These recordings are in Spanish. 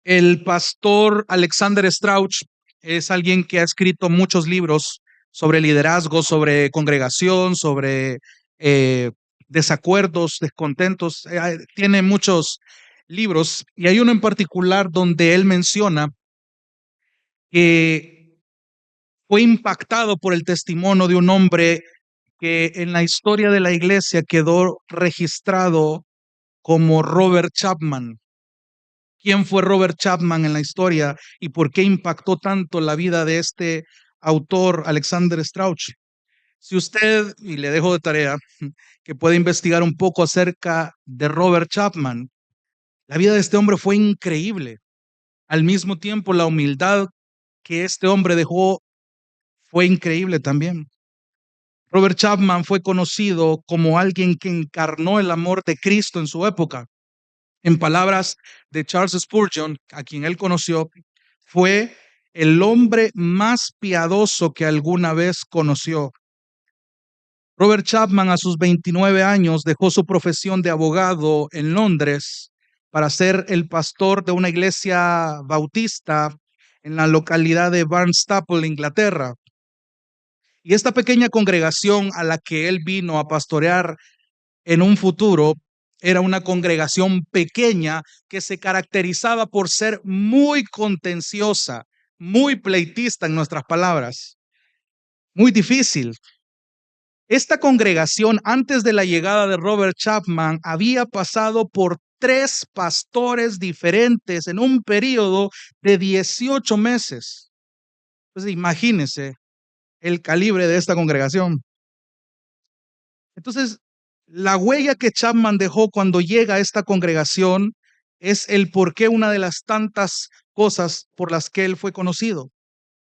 El pastor Alexander Strauch es alguien que ha escrito muchos libros sobre liderazgo, sobre congregación, sobre eh, desacuerdos, descontentos. Tiene muchos libros y hay uno en particular donde él menciona que fue impactado por el testimonio de un hombre que en la historia de la iglesia quedó registrado como Robert Chapman. ¿Quién fue Robert Chapman en la historia y por qué impactó tanto la vida de este autor, Alexander Strauch? Si usted, y le dejo de tarea, que puede investigar un poco acerca de Robert Chapman, la vida de este hombre fue increíble. Al mismo tiempo, la humildad que este hombre dejó fue increíble también. Robert Chapman fue conocido como alguien que encarnó el amor de Cristo en su época. En palabras de Charles Spurgeon, a quien él conoció, fue el hombre más piadoso que alguna vez conoció. Robert Chapman a sus 29 años dejó su profesión de abogado en Londres para ser el pastor de una iglesia bautista en la localidad de Barnstaple, Inglaterra. Y esta pequeña congregación a la que él vino a pastorear en un futuro era una congregación pequeña que se caracterizaba por ser muy contenciosa, muy pleitista en nuestras palabras, muy difícil. Esta congregación, antes de la llegada de Robert Chapman, había pasado por 3 pastores diferentes en un periodo de 18 meses. Entonces, imagínense el calibre de esta congregación. Entonces, la huella que Chapman dejó cuando llega a esta congregación es el por qué una de las tantas cosas por las que él fue conocido.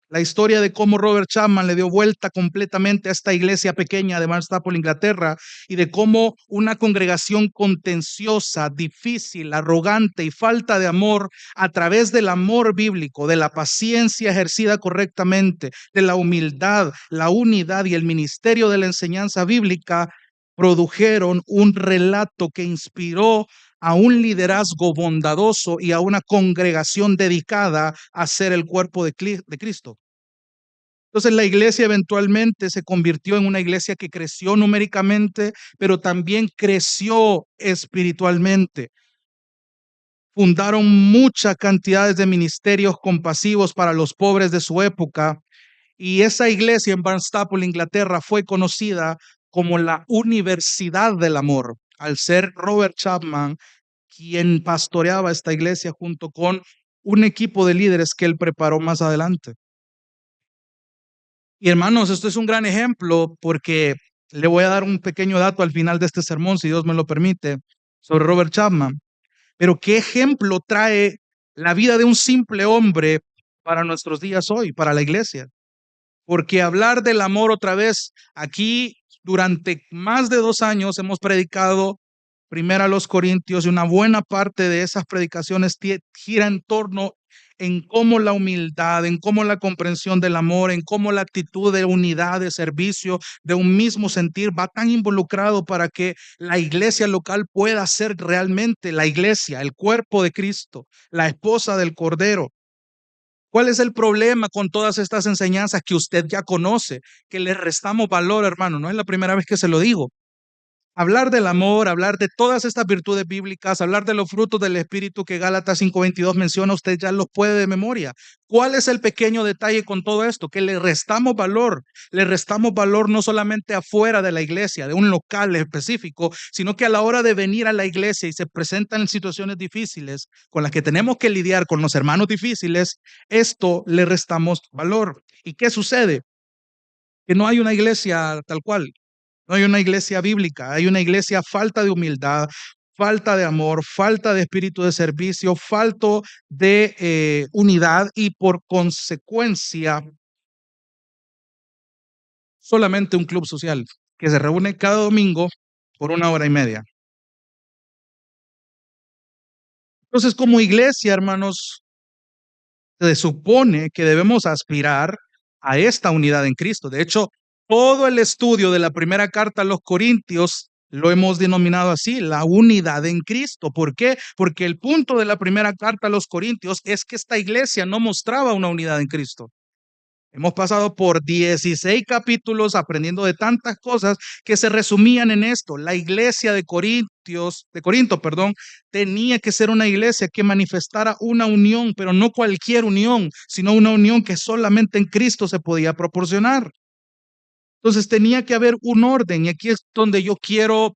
La historia de cómo Robert Chapman le dio vuelta completamente a esta iglesia pequeña de Barnstaple, Inglaterra, y de cómo una congregación contenciosa, difícil, arrogante y falta de amor, a través del amor bíblico, de la paciencia ejercida correctamente, de la humildad, la unidad y el ministerio de la enseñanza bíblica, produjeron un relato que inspiró a un liderazgo bondadoso y a una congregación dedicada a ser el cuerpo de Cristo. Entonces la iglesia eventualmente se convirtió en una iglesia que creció numéricamente, pero también creció espiritualmente. Fundaron muchas cantidades de ministerios compasivos para los pobres de su época, y esa iglesia en Barnstaple, Inglaterra, fue conocida como la Universidad del Amor, al ser Robert Chapman quien pastoreaba esta iglesia junto con un equipo de líderes que él preparó más adelante. Y hermanos, esto es un gran ejemplo porque le voy a dar un pequeño dato al final de este sermón, si Dios me lo permite, sobre Robert Chapman. Pero ¿qué ejemplo trae la vida de un simple hombre para nuestros días hoy, para la iglesia? Porque hablar del amor otra vez, aquí durante más de 2 años hemos predicado primero a los Corintios y una buena parte de esas predicaciones gira en torno en cómo la humildad, en cómo la comprensión del amor, en cómo la actitud de unidad, de servicio, de un mismo sentir va tan involucrado para que la iglesia local pueda ser realmente la iglesia, el cuerpo de Cristo, la esposa del Cordero. ¿Cuál es el problema con todas estas enseñanzas que usted ya conoce, que le restamos valor, hermano? No es la primera vez que se lo digo. Hablar del amor, hablar de todas estas virtudes bíblicas, hablar de los frutos del Espíritu que Gálatas 5:22 menciona, usted ya los puede de memoria. ¿Cuál es el pequeño detalle con todo esto? Que le restamos valor no solamente afuera de la iglesia, de un local específico, sino que a la hora de venir a la iglesia y se presentan situaciones difíciles con las que tenemos que lidiar con los hermanos difíciles, esto le restamos valor. ¿Y qué sucede? Que no hay una iglesia tal cual. No hay una iglesia bíblica, hay una iglesia falta de humildad, falta de amor, falta de espíritu de servicio, falta de unidad y por consecuencia solamente un club social que se reúne cada domingo por 1 hora y media. Entonces, como iglesia, hermanos, se supone que debemos aspirar a esta unidad en Cristo. De hecho, todo el estudio de la primera carta a los Corintios lo hemos denominado así, la unidad en Cristo. ¿Por qué? Porque el punto de la primera carta a los Corintios es que esta iglesia no mostraba una unidad en Cristo. Hemos pasado por 16 capítulos aprendiendo de tantas cosas que se resumían en esto. La iglesia de Corinto, tenía que ser una iglesia que manifestara una unión, pero no cualquier unión, sino una unión que solamente en Cristo se podía proporcionar. Entonces tenía que haber un orden, y aquí es donde yo quiero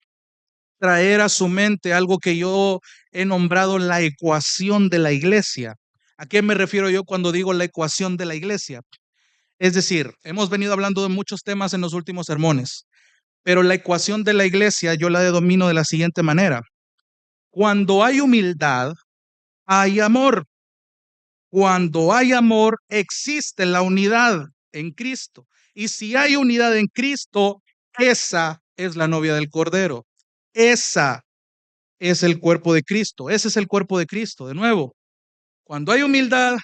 traer a su mente algo que yo he nombrado la ecuación de la iglesia. ¿A qué me refiero yo cuando digo la ecuación de la iglesia? Es decir, hemos venido hablando de muchos temas en los últimos sermones, pero la ecuación de la iglesia yo la denomino de la siguiente manera. Cuando hay humildad, hay amor. Cuando hay amor, existe la unidad en Cristo. Y si hay unidad en Cristo, esa es la novia del Cordero. Esa es el cuerpo de Cristo. Ese es el cuerpo de Cristo. De nuevo, cuando hay humildad,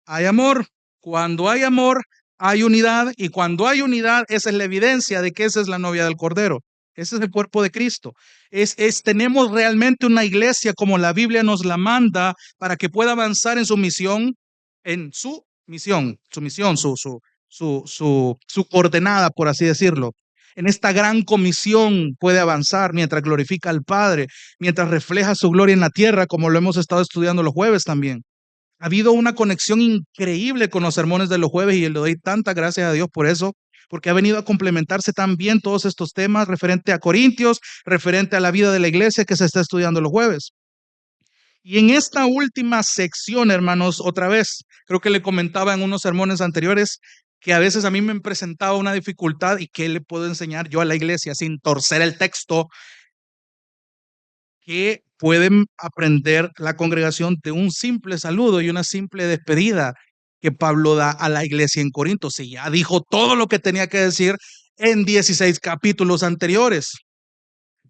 hay amor. Cuando hay amor, hay unidad. Y cuando hay unidad, esa es la evidencia de que esa es la novia del Cordero. Ese es el cuerpo de Cristo. Tenemos realmente una iglesia como la Biblia nos la manda para que pueda avanzar en su misión, su coordenada, por así decirlo. En esta gran comisión puede avanzar mientras glorifica al Padre, mientras refleja su gloria en la tierra, como lo hemos estado estudiando los jueves también. Ha habido una conexión increíble con los sermones de los jueves y le doy tantas gracias a Dios por eso, porque ha venido a complementarse también todos estos temas referente a Corintios, referente a la vida de la iglesia que se está estudiando los jueves. Y en esta última sección, hermanos, otra vez, creo que le comentaba en unos sermones anteriores que a veces a mí me presentaba una dificultad y qué le puedo enseñar yo a la iglesia sin torcer el texto, que pueden aprender la congregación de un simple saludo y una simple despedida que Pablo da a la iglesia en Corinto. Si ya dijo todo lo que tenía que decir en 16 capítulos anteriores.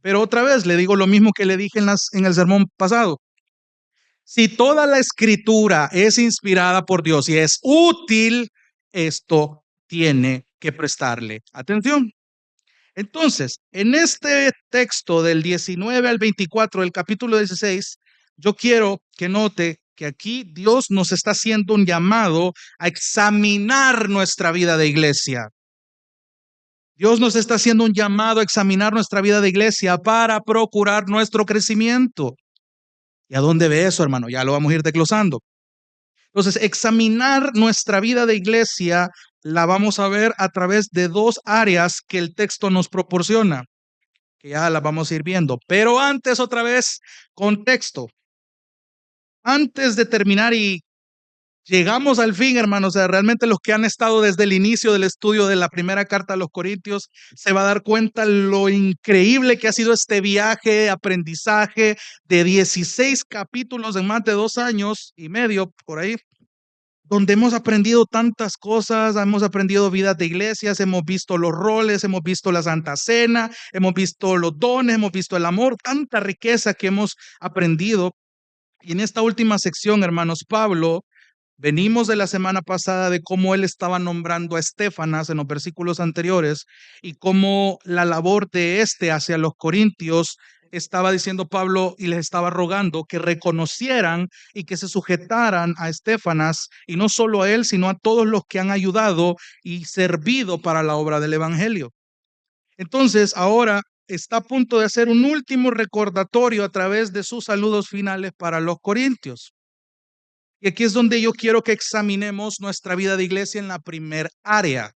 Pero otra vez le digo lo mismo que le dije en el sermón pasado. Si toda la escritura es inspirada por Dios y es útil, esto tiene que prestarle atención. Entonces, en este texto del 19 al 24 del capítulo 16, yo quiero que note que aquí Dios nos está haciendo un llamado a examinar nuestra vida de iglesia. Dios nos está haciendo un llamado a examinar nuestra vida de iglesia para procurar nuestro crecimiento. ¿Y a dónde ve eso, hermano? Ya lo vamos a ir desglosando. Entonces, examinar nuestra vida de iglesia la vamos a ver a través de dos áreas que el texto nos proporciona, que ya las vamos a ir viendo. Pero antes, otra vez, contexto. Antes de terminar y llegamos al fin, hermanos, o sea, realmente los que han estado desde el inicio del estudio de la primera carta a los Corintios se va a dar cuenta lo increíble que ha sido este viaje, aprendizaje de 16 capítulos en más de 2 años y medio, por ahí, donde hemos aprendido tantas cosas, hemos aprendido vidas de iglesias, hemos visto los roles, hemos visto la Santa Cena, hemos visto los dones, hemos visto el amor, tanta riqueza que hemos aprendido. Y en esta última sección, hermanos, Pablo, venimos de la semana pasada de cómo él estaba nombrando a Estéfanas en los versículos anteriores y cómo la labor de hacia los corintios estaba diciendo Pablo y les estaba rogando que reconocieran y que se sujetaran a Estéfanas, y no solo a él, sino a todos los que han ayudado y servido para la obra del evangelio. Entonces, ahora está a punto de hacer un último recordatorio a través de sus saludos finales para los corintios. Y aquí es donde yo quiero que examinemos nuestra vida de iglesia en la primer área.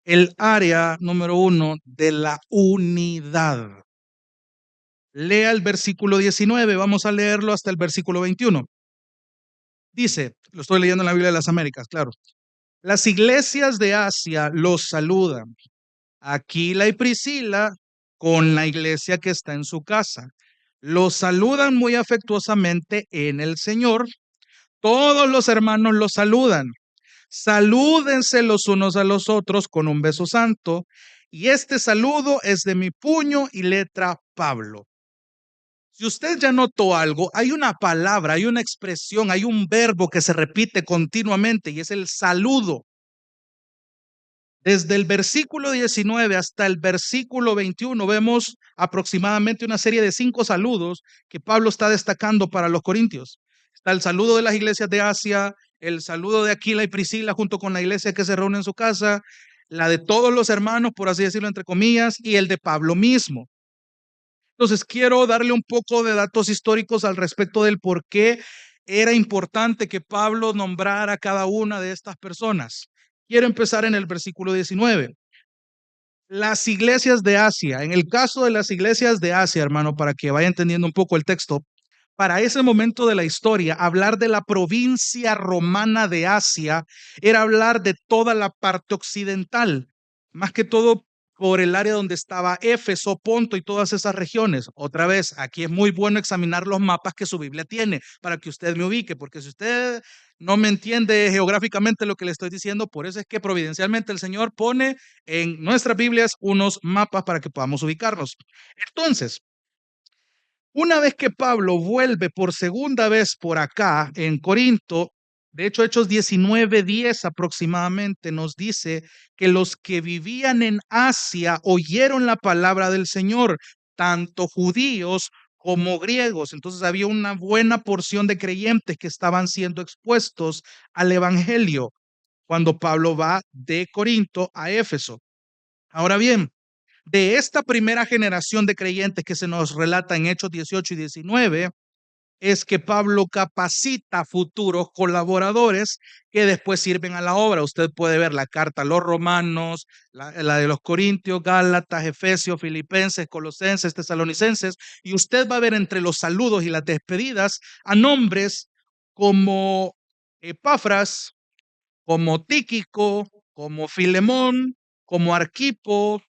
El área número 1 de la unidad. Lea el versículo 19, vamos a leerlo hasta el versículo 21. Dice, lo estoy leyendo en la Biblia de las Américas, claro. Las iglesias de Asia los saludan. Aquila y Priscila con la iglesia que está en su casa. Los saludan muy afectuosamente en el Señor. Todos los hermanos los saludan. Salúdense los unos a los otros con un beso santo. Y este saludo es de mi puño y letra Pablo. Si usted ya notó algo, hay una palabra, hay una expresión, hay un verbo que se repite continuamente y es el saludo. Desde el versículo 19 hasta el versículo 21 vemos aproximadamente una serie de 5 saludos que Pablo está destacando para los corintios. Está el saludo de las iglesias de Asia, el saludo de Aquila y Priscila junto con la iglesia que se reúne en su casa, la de todos los hermanos, por así decirlo, entre comillas, y el de Pablo mismo. Entonces, quiero darle un poco de datos históricos al respecto del por qué era importante que Pablo nombrara a cada una de estas personas. Quiero empezar en el versículo 19. Las iglesias de Asia, en el caso de las iglesias de Asia, hermano, para que vaya entendiendo un poco el texto, para ese momento de la historia, hablar de la provincia romana de Asia era hablar de toda la parte occidental, más que todo por el área donde estaba Éfeso, Ponto y todas esas regiones. Otra vez, aquí es muy bueno examinar los mapas que su Biblia tiene para que usted me ubique, porque si usted no me entiende geográficamente lo que le estoy diciendo, por eso es que providencialmente el Señor pone en nuestras Biblias unos mapas para que podamos ubicarnos. Entonces, una vez que Pablo vuelve por segunda vez por acá en Corinto, de hecho Hechos 19:10 aproximadamente nos dice que los que vivían en Asia oyeron la palabra del Señor, tanto judíos como griegos. Entonces había una buena porción de creyentes que estaban siendo expuestos al evangelio cuando Pablo va de Corinto a Éfeso. Ahora bien, de esta primera generación de creyentes que se nos relata en Hechos 18 y 19, es que Pablo capacita futuros colaboradores que después sirven a la obra. Usted puede ver la carta a los romanos, la de los corintios, gálatas, efesios, filipenses, colosenses, tesalonicenses, y usted va a ver entre los saludos y las despedidas a nombres como Epafras, como Tíquico, como Filemón, como Arquipo,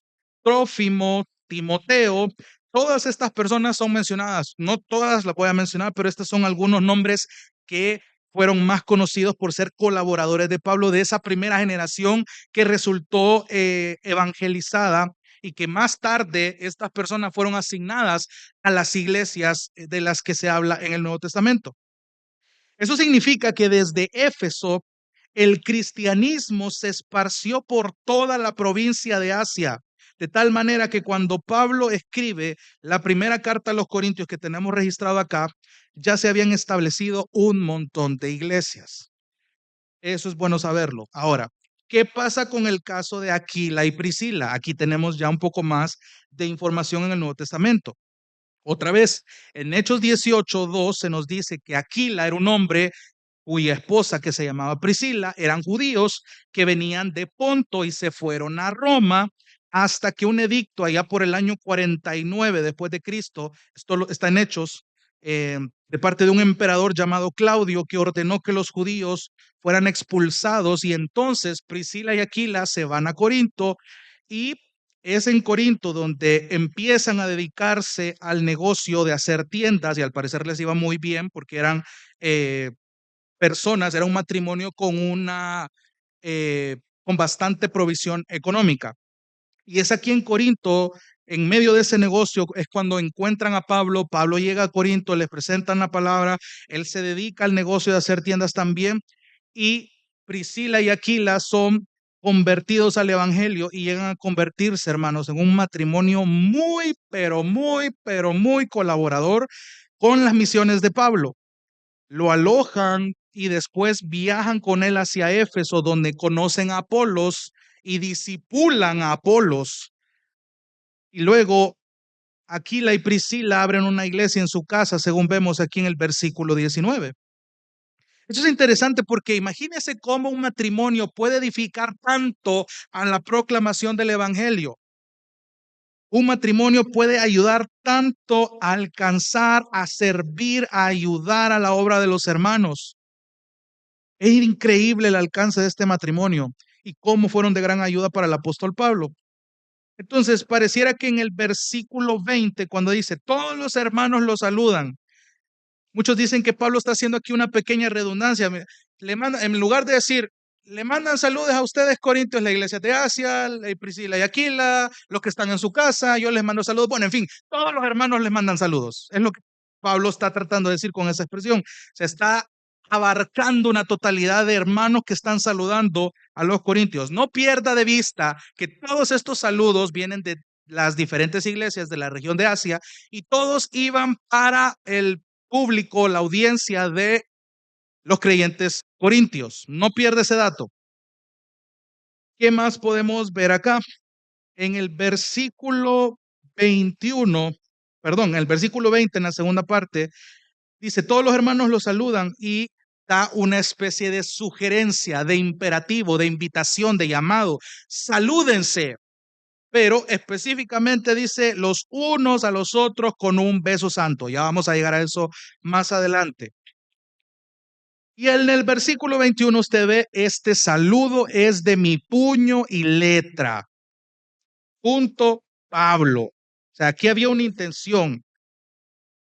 Trófimo, Timoteo. Todas estas personas son mencionadas, no todas las voy a mencionar, pero estos son algunos nombres que fueron más conocidos por ser colaboradores de Pablo de esa primera generación que resultó evangelizada y que más tarde estas personas fueron asignadas a las iglesias de las que se habla en el Nuevo Testamento. Eso significa que desde Éfeso el cristianismo se esparció por toda la provincia de Asia, de tal manera que cuando Pablo escribe la primera carta a los Corintios que tenemos registrado acá, ya se habían establecido un montón de iglesias. Eso es bueno saberlo. Ahora, ¿qué pasa con el caso de Aquila y Priscila? Aquí tenemos ya un poco más de información en el Nuevo Testamento. Otra vez, en Hechos 18:2 se nos dice que Aquila era un hombre cuya esposa, que se llamaba Priscila, eran judíos que venían de Ponto y se fueron a Roma hasta que un edicto allá por el año 49 después de Cristo, esto está en Hechos, de parte de un emperador llamado Claudio, que ordenó que los judíos fueran expulsados, y entonces Priscila y Aquila se van a Corinto, y es en Corinto donde empiezan a dedicarse al negocio de hacer tiendas, y al parecer les iba muy bien porque eran personas, era un matrimonio con bastante provisión económica. Y es aquí en Corinto, en medio de ese negocio, es cuando encuentran a Pablo. Pablo llega a Corinto, les presentan la palabra, él se dedica al negocio de hacer tiendas también, y Priscila y Aquila son convertidos al evangelio y llegan a convertirse, hermanos, en un matrimonio muy, pero muy colaborador con las misiones de Pablo. Lo alojan y después viajan con él hacia Éfeso, donde conocen a Apolos y disipulan a Apolos. Y luego Aquila y Priscila abren una iglesia en su casa, según vemos aquí en el versículo 19. Eso es interesante porque imagínese cómo un matrimonio puede edificar tanto a la proclamación del evangelio. Un matrimonio puede ayudar tanto a alcanzar, a servir, a ayudar a la obra de los hermanos. Es increíble el alcance de este matrimonio y cómo fueron de gran ayuda para el apóstol Pablo. Entonces, pareciera que en el versículo 20, cuando dice, todos los hermanos lo saludan, muchos dicen que Pablo está haciendo aquí una pequeña redundancia. Le manda, en lugar de decir, le mandan saludos a ustedes, Corintios, la iglesia de Asia, Priscila y Aquila, los que están en su casa, yo les mando saludos. Bueno, en fin, todos los hermanos les mandan saludos. Es lo que Pablo está tratando de decir con esa expresión. Se está abarcando una totalidad de hermanos que están saludando a los corintios. No pierda de vista que todos estos saludos vienen de las diferentes iglesias de la región de Asia y todos iban para el público, la audiencia de los creyentes corintios. No pierde ese dato. ¿Qué más podemos ver acá? En el versículo 21, perdón, el versículo 20 en la segunda parte, dice, todos los hermanos los saludan y da una especie de sugerencia, de imperativo, de invitación, de llamado. Salúdense, pero específicamente dice los unos a los otros con un beso santo. Ya vamos a llegar a eso más adelante. Y en el versículo 21 usted ve, este saludo es de mi puño y letra. Punto Pablo. O sea, aquí había una intención.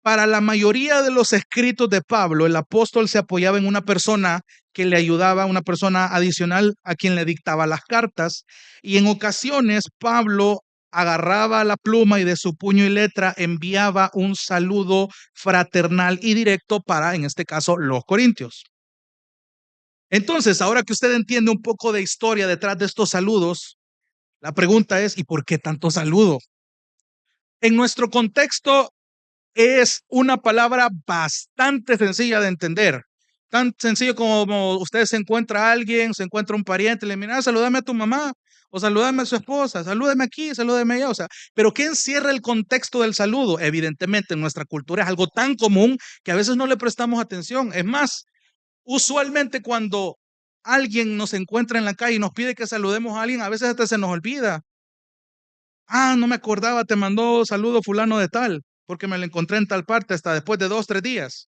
Para la mayoría de los escritos de Pablo, el apóstol se apoyaba en una persona que le ayudaba, una persona adicional a quien le dictaba las cartas, y en ocasiones Pablo agarraba la pluma y de su puño y letra enviaba un saludo fraternal y directo para, en este caso, los corintios. Entonces, ahora que usted entiende un poco de historia detrás de estos saludos, la pregunta es, ¿y por qué tanto saludo? En nuestro contexto, es una palabra bastante sencilla de entender. Tan sencillo como usted se encuentra a alguien, se encuentra un pariente, le mira, salúdame a tu mamá, o salúdame a su esposa, salúdame aquí, salúdame allá. O sea, pero ¿qué encierra el contexto del saludo? Evidentemente, en nuestra cultura es algo tan común que a veces no le prestamos atención. Es más, usualmente cuando alguien nos encuentra en la calle y nos pide que saludemos a alguien, a veces hasta se nos olvida. Ah, no me acordaba, te mandó saludo fulano de tal, porque me lo encontré en tal parte hasta después de 2, 3 días.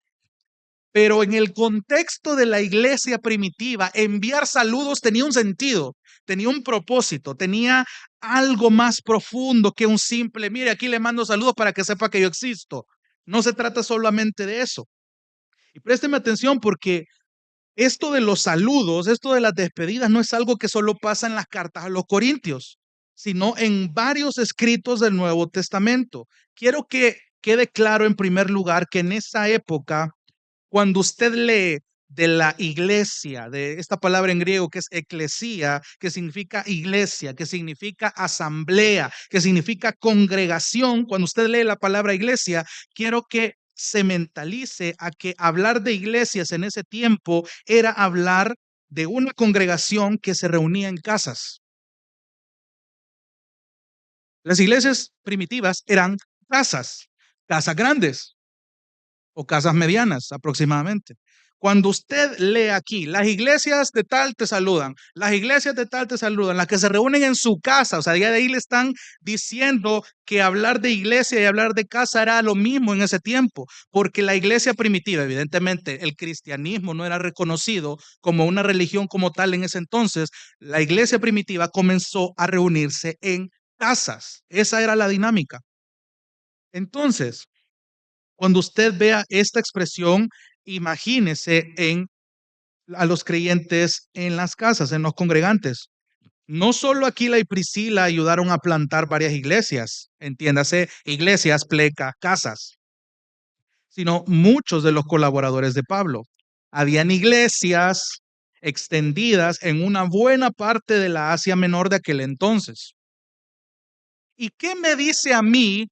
Pero en el contexto de la iglesia primitiva, enviar saludos tenía un sentido, tenía un propósito, tenía algo más profundo que un simple, mire, aquí le mando saludos para que sepa que yo existo. No se trata solamente de eso. Y présteme atención porque esto de los saludos, esto de las despedidas, no es algo que solo pasa en las cartas a los corintios, sino en varios escritos del Nuevo Testamento. Quiero que quede claro en primer lugar que en esa época, cuando usted lee de la iglesia, de esta palabra en griego que es eclesía, que significa iglesia, que significa asamblea, que significa congregación, cuando usted lee la palabra iglesia, quiero que se mentalice a que hablar de iglesias en ese tiempo era hablar de una congregación que se reunía en casas. Las iglesias primitivas eran casas, casas grandes o casas medianas aproximadamente. Cuando usted lee aquí, las iglesias de tal te saludan, las iglesias de tal te saludan, las que se reúnen en su casa, o sea, ya de ahí le están diciendo que hablar de iglesia y hablar de casa era lo mismo en ese tiempo, porque la iglesia primitiva, evidentemente, el cristianismo no era reconocido como una religión como tal en ese entonces, la iglesia primitiva comenzó a reunirse en casas, esa era la dinámica. Entonces, cuando usted vea esta expresión, imagínese a los creyentes en las casas, en los congregantes. No solo Aquila y Priscila ayudaron a plantar varias iglesias, entiéndase, iglesias, plecas, casas, sino muchos de los colaboradores de Pablo. Habían iglesias extendidas en una buena parte de la Asia Menor de aquel entonces. ¿Y qué me dice a mí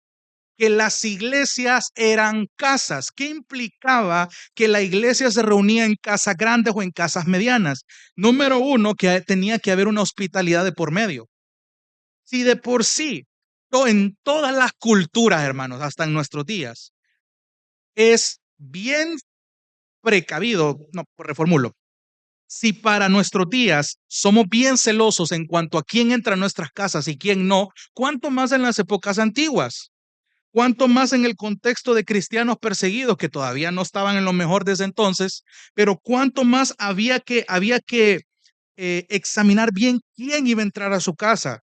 que las iglesias eran casas? ¿Qué implicaba que la iglesia se reunía en casas grandes o en casas medianas? Número uno, que tenía que haber una hospitalidad de por medio. Si de por sí, en todas las culturas, hermanos, hasta en nuestros días, es bien precavido, no, reformulo. Si para nuestros días somos bien celosos en cuanto a quién entra a nuestras casas y quién no, ¿cuánto más en las épocas antiguas? Cuánto más en el contexto de cristianos perseguidos que todavía no estaban en lo mejor desde entonces, pero cuánto más había que examinar bien quién iba a entrar a su casa.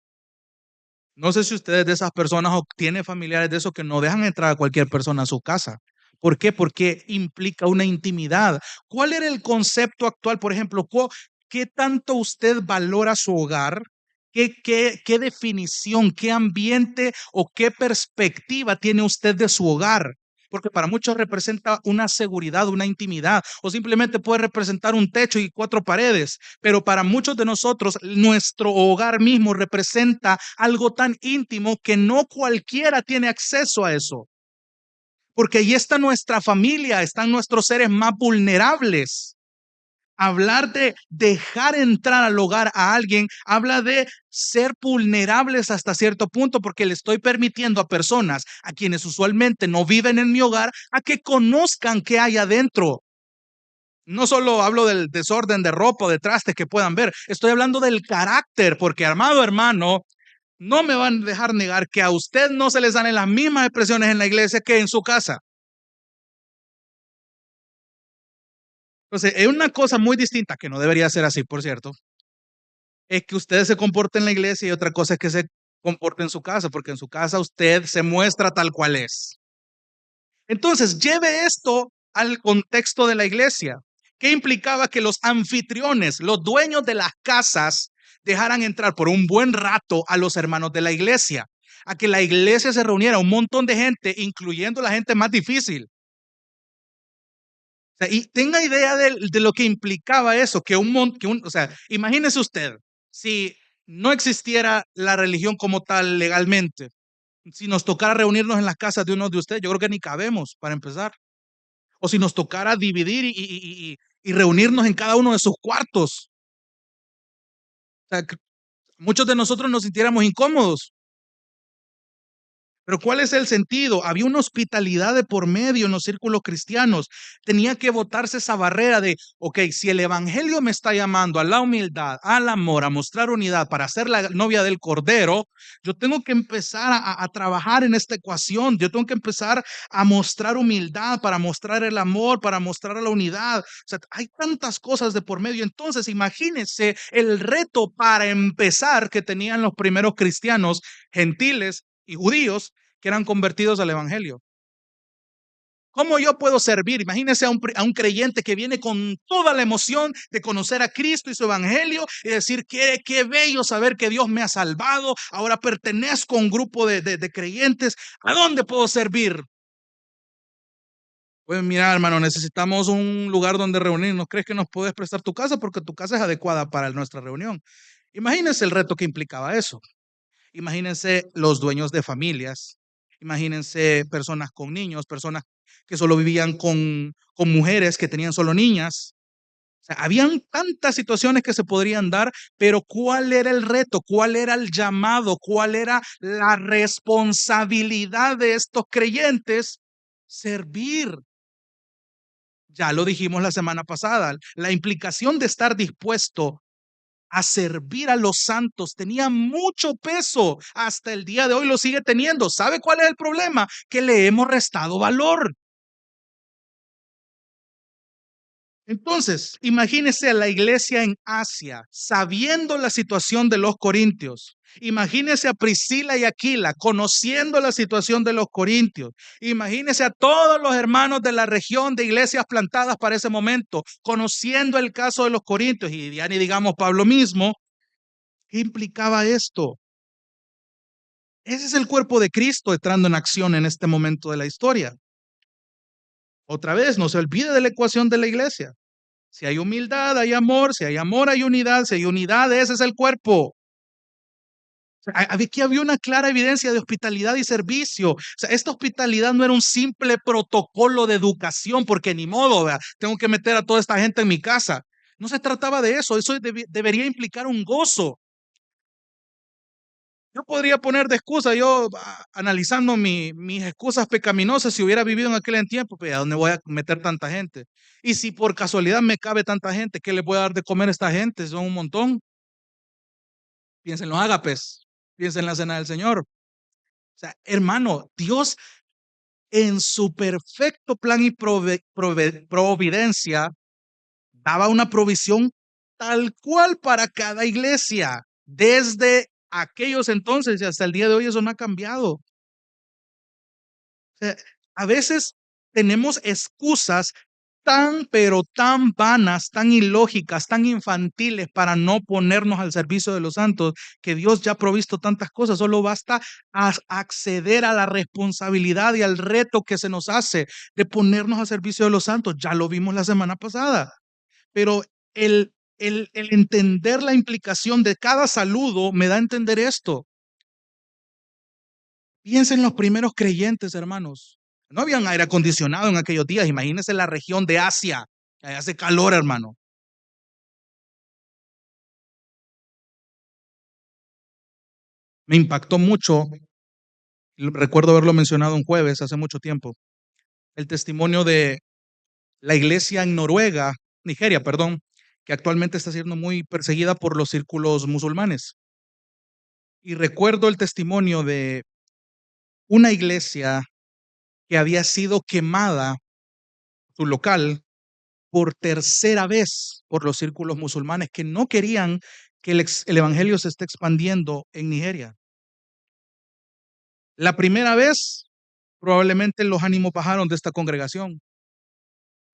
No sé si ustedes de esas personas o tienen familiares de esos que no dejan entrar a cualquier persona a su casa. ¿Por qué? Porque implica una intimidad. ¿Cuál era el concepto actual? Por ejemplo, ¿qué tanto usted valora su hogar? ¿Qué definición, qué ambiente o qué perspectiva tiene usted de su hogar? porque para muchos representa una seguridad, una intimidad, o simplemente puede representar un techo y cuatro paredes, pero para muchos de nosotros nuestro hogar mismo representa algo tan íntimo que no cualquiera tiene acceso a eso, porque ahí está nuestra familia, están nuestros seres más vulnerables. Hablar de dejar entrar al hogar a alguien habla de ser vulnerables hasta cierto punto, porque le estoy permitiendo a personas a quienes usualmente no viven en mi hogar a que conozcan qué hay adentro. No solo hablo del desorden de ropa o de trastes que puedan ver, estoy hablando del carácter, porque amado hermano, no me van a dejar negar que a usted no se le salen las mismas expresiones en la iglesia que en su casa. Entonces, es una cosa muy distinta, que no debería ser así, por cierto, es que usted se comporte en la iglesia y otra cosa es que se comporte en su casa, porque en su casa usted se muestra tal cual es. Entonces, lleve esto al contexto de la iglesia. ¿Qué implicaba que los anfitriones, los dueños de las casas, dejaran entrar por un buen rato a los hermanos de la iglesia? A que la iglesia se reuniera un montón de gente, incluyendo la gente más difícil. O sea, y tenga idea de lo que implicaba eso, o sea, imagínese usted, si no existiera la religión como tal legalmente, si nos tocara reunirnos en las casas de uno de ustedes, yo creo que ni cabemos para empezar. O si nos tocara dividir y reunirnos en cada uno de sus cuartos. O sea, que muchos de nosotros nos sintiéramos incómodos. Pero ¿cuál es el sentido? Había una hospitalidad de por medio en los círculos cristianos. Tenía que botarse esa barrera de, ok, si el evangelio me está llamando a la humildad, al amor, a mostrar unidad para ser la novia del Cordero, yo tengo que empezar a trabajar en esta ecuación. Yo tengo que empezar a mostrar humildad, para mostrar el amor, para mostrar la unidad. O sea, hay tantas cosas de por medio. Entonces, imagínense el reto para empezar que tenían los primeros cristianos gentiles y judíos que eran convertidos al evangelio. ¿Cómo yo puedo servir? Imagínese a un creyente que viene con toda la emoción de conocer a Cristo y su evangelio y decir, qué bello saber que Dios me ha salvado, ahora pertenezco a un grupo de creyentes. ¿A dónde puedo servir? Pues mira, hermano, necesitamos un lugar donde reunirnos. ¿Crees que nos puedes prestar tu casa? Porque tu casa es adecuada para nuestra reunión. Imagínense el reto que implicaba eso. Imagínense los dueños de familias, imagínense personas con niños, personas que solo vivían con mujeres que tenían solo niñas. O sea, habían tantas situaciones que se podrían dar, pero ¿cuál era el reto? ¿Cuál era el llamado? ¿Cuál era la responsabilidad de estos creyentes? Servir. Ya lo dijimos la semana pasada, la implicación de estar dispuesto a servir a los santos tenía mucho peso, hasta el día de hoy lo sigue teniendo. ¿Sabe cuál es el problema? Que le hemos restado valor. Entonces, imagínese a la iglesia en Asia, sabiendo la situación de los corintios. Imagínese a Priscila y Aquila, conociendo la situación de los corintios. Imagínese a todos los hermanos de la región de iglesias plantadas para ese momento, conociendo el caso de los corintios. Y ya ni digamos Pablo mismo. ¿Qué implicaba esto? Ese es el cuerpo de Cristo entrando en acción en este momento de la historia. Otra vez, no se olvide de la ecuación de la iglesia. Si hay humildad, hay amor. Si hay amor, hay unidad. Si hay unidad, ese es el cuerpo. O sea, aquí había una clara evidencia de hospitalidad y servicio. O sea, esta hospitalidad no era un simple protocolo de educación, porque ni modo, ¿verdad? Tengo que meter a toda esta gente en mi casa. No se trataba de eso. Eso debería implicar un gozo. Yo podría poner de excusa, yo analizando mis excusas pecaminosas, si hubiera vivido en aquel tiempo, pues, ¿a dónde voy a meter tanta gente? Y si por casualidad me cabe tanta gente, ¿qué le voy a dar de comer a esta gente? Son un montón. Piensen en los ágapes, piensen en la cena del Señor. O sea, hermano, Dios en su perfecto plan y providencia daba una provisión tal cual para cada iglesia. Desde aquellos entonces y hasta el día de hoy eso no ha cambiado. Sea, a veces tenemos excusas tan, pero tan vanas, tan ilógicas, tan infantiles para no ponernos al servicio de los santos, que Dios ya ha provisto tantas cosas. Solo basta acceder a la responsabilidad y al reto que se nos hace de ponernos al servicio de los santos. Ya lo vimos la semana pasada. Pero el entender la implicación de cada saludo me da a entender esto. Piensen en los primeros creyentes, hermanos. No habían aire acondicionado en aquellos días. Imagínense la región de Asia, que hace calor, hermano. Me impactó mucho, recuerdo haberlo mencionado un jueves hace mucho tiempo, el testimonio de la iglesia en Noruega, Nigeria, perdón, que actualmente está siendo muy perseguida por los círculos musulmanes. Y recuerdo el testimonio de una iglesia que había sido quemada, su local, por tercera vez por los círculos musulmanes que no querían que el evangelio se esté expandiendo en Nigeria. La primera vez, probablemente los ánimos bajaron de esta congregación,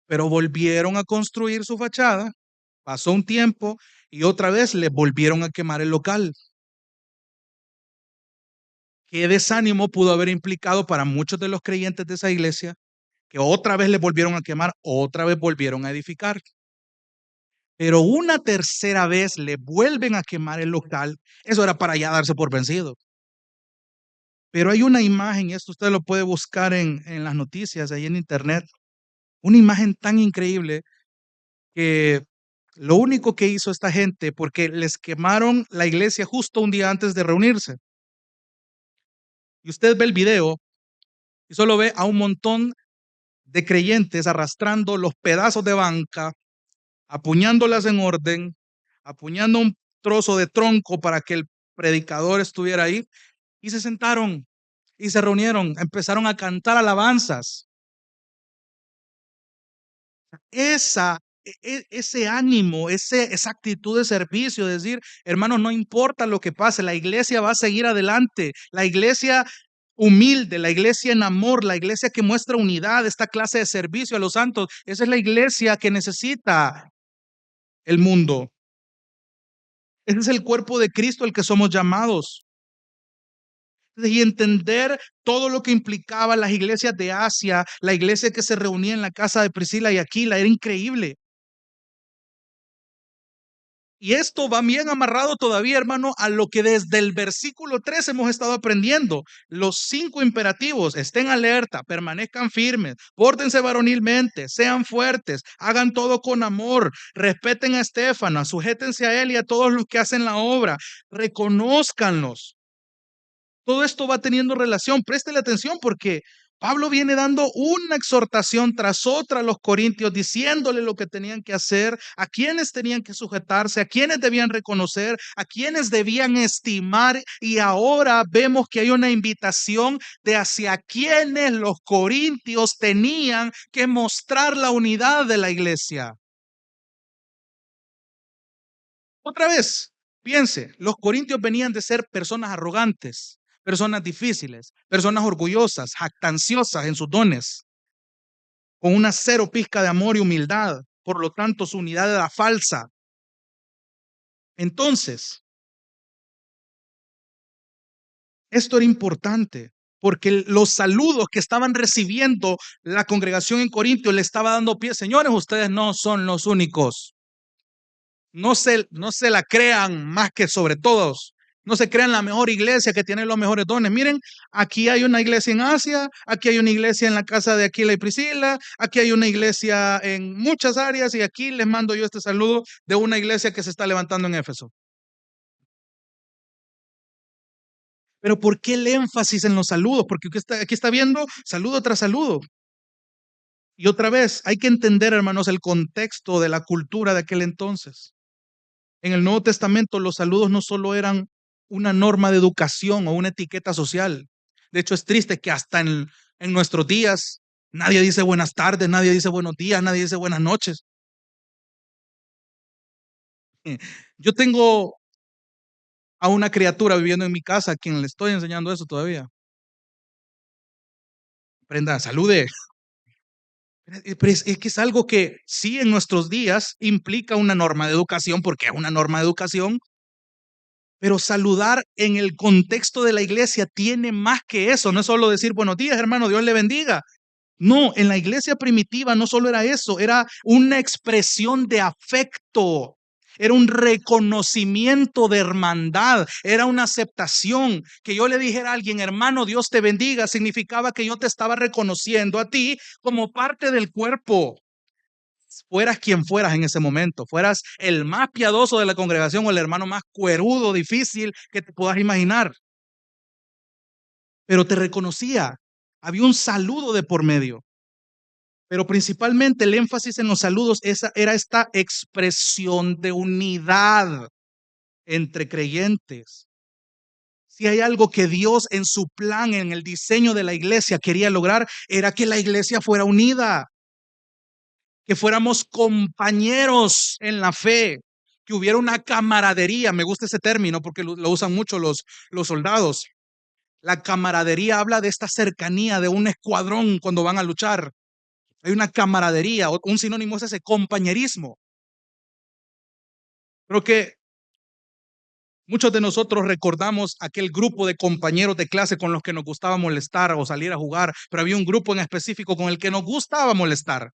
pero volvieron a construir su fachada, pasó un tiempo y otra vez les volvieron a quemar el local. ¿Qué desánimo pudo haber implicado para muchos de los creyentes de esa iglesia que otra vez les volvieron a quemar, otra vez volvieron a edificar? Pero una tercera vez le vuelven a quemar el local, eso era para ya darse por vencido. Pero hay una imagen, y esto usted lo puede buscar en las noticias, ahí en internet, una imagen tan increíble que lo único que hizo esta gente, porque les quemaron la iglesia justo un día antes de reunirse, y usted ve el video y solo ve a un montón de creyentes arrastrando los pedazos de banca, apuñándolas en orden, apuñando un trozo de tronco para que el predicador estuviera ahí, y se sentaron y se reunieron, empezaron a cantar alabanzas. Ese ánimo, esa actitud de servicio, decir, hermanos, no importa lo que pase, la iglesia va a seguir adelante, la iglesia humilde, la iglesia en amor, la iglesia que muestra unidad, esta clase de servicio a los santos, esa es la iglesia que necesita el mundo. Ese es el cuerpo de Cristo al que somos llamados. Y entender todo lo que implicaba las iglesias de Asia, la iglesia que se reunía en la casa de Priscila y Aquila, era increíble. Y esto va bien amarrado todavía, hermano, a lo que desde el versículo 3 hemos estado aprendiendo. Los 5 imperativos: estén alerta, permanezcan firmes, pórtense varonilmente, sean fuertes, hagan todo con amor, respeten a Estéfana, sujétense a él y a todos los que hacen la obra, reconózcanlos. Todo esto va teniendo relación, préstele atención porque Pablo viene dando una exhortación tras otra a los corintios, diciéndole lo que tenían que hacer, a quienes tenían que sujetarse, a quienes debían reconocer, a quienes debían estimar, y ahora vemos que hay una invitación de hacia quienes los corintios tenían que mostrar la unidad de la iglesia. Otra vez, piense, los corintios venían de ser personas arrogantes, personas difíciles, personas orgullosas, jactanciosas en sus dones, con una cero pizca de amor y humildad. Por lo tanto, su unidad era falsa. Entonces, esto era importante porque los saludos que estaban recibiendo la congregación en Corintio le estaba dando pie. Señores, ustedes no son los únicos. No se la crean más que sobre todos. No se crean la mejor iglesia que tiene los mejores dones. Miren, aquí hay una iglesia en Asia, aquí hay una iglesia en la casa de Aquila y Priscila, aquí hay una iglesia en muchas áreas, y aquí les mando yo este saludo de una iglesia que se está levantando en Éfeso. Pero ¿por qué el énfasis en los saludos? Porque aquí está viendo saludo tras saludo. Y otra vez, hay que entender, hermanos, el contexto de la cultura de aquel entonces. En el Nuevo Testamento los saludos no solo eran una norma de educación o una etiqueta social. De hecho, es triste que hasta en nuestros días nadie dice buenas tardes, nadie dice buenos días, nadie dice buenas noches. Yo tengo a una criatura viviendo en mi casa a quien le estoy enseñando eso todavía. Prenda, salude. Pero es que es algo que sí en nuestros días implica una norma de educación, porque es una norma de educación, pero saludar en el contexto de la iglesia tiene más que eso. No es solo decir buenos días, hermano, Dios le bendiga. No, en la iglesia primitiva no solo era eso, era una expresión de afecto, era un reconocimiento de hermandad, era una aceptación. Que yo le dijera a alguien, hermano, Dios te bendiga, significaba que yo te estaba reconociendo a ti como parte del cuerpo. Fueras quien fueras en ese momento, fueras el más piadoso de la congregación o el hermano más cuerudo, difícil que te puedas imaginar, pero te reconocía. Había un saludo de por medio. Pero principalmente el énfasis en los saludos era esta expresión de unidad entre creyentes. Si hay algo que Dios en su plan, en el diseño de la iglesia quería lograr, era que la iglesia fuera unida, que fuéramos compañeros en la fe, que hubiera una camaradería. Me gusta ese término porque lo usan mucho los soldados. La camaradería habla de esta cercanía de un escuadrón cuando van a luchar. Hay una camaradería, un sinónimo es ese compañerismo. Creo que muchos de nosotros recordamos aquel grupo de compañeros de clase con los que nos gustaba molestar o salir a jugar, pero había un grupo en específico con el que nos gustaba molestar.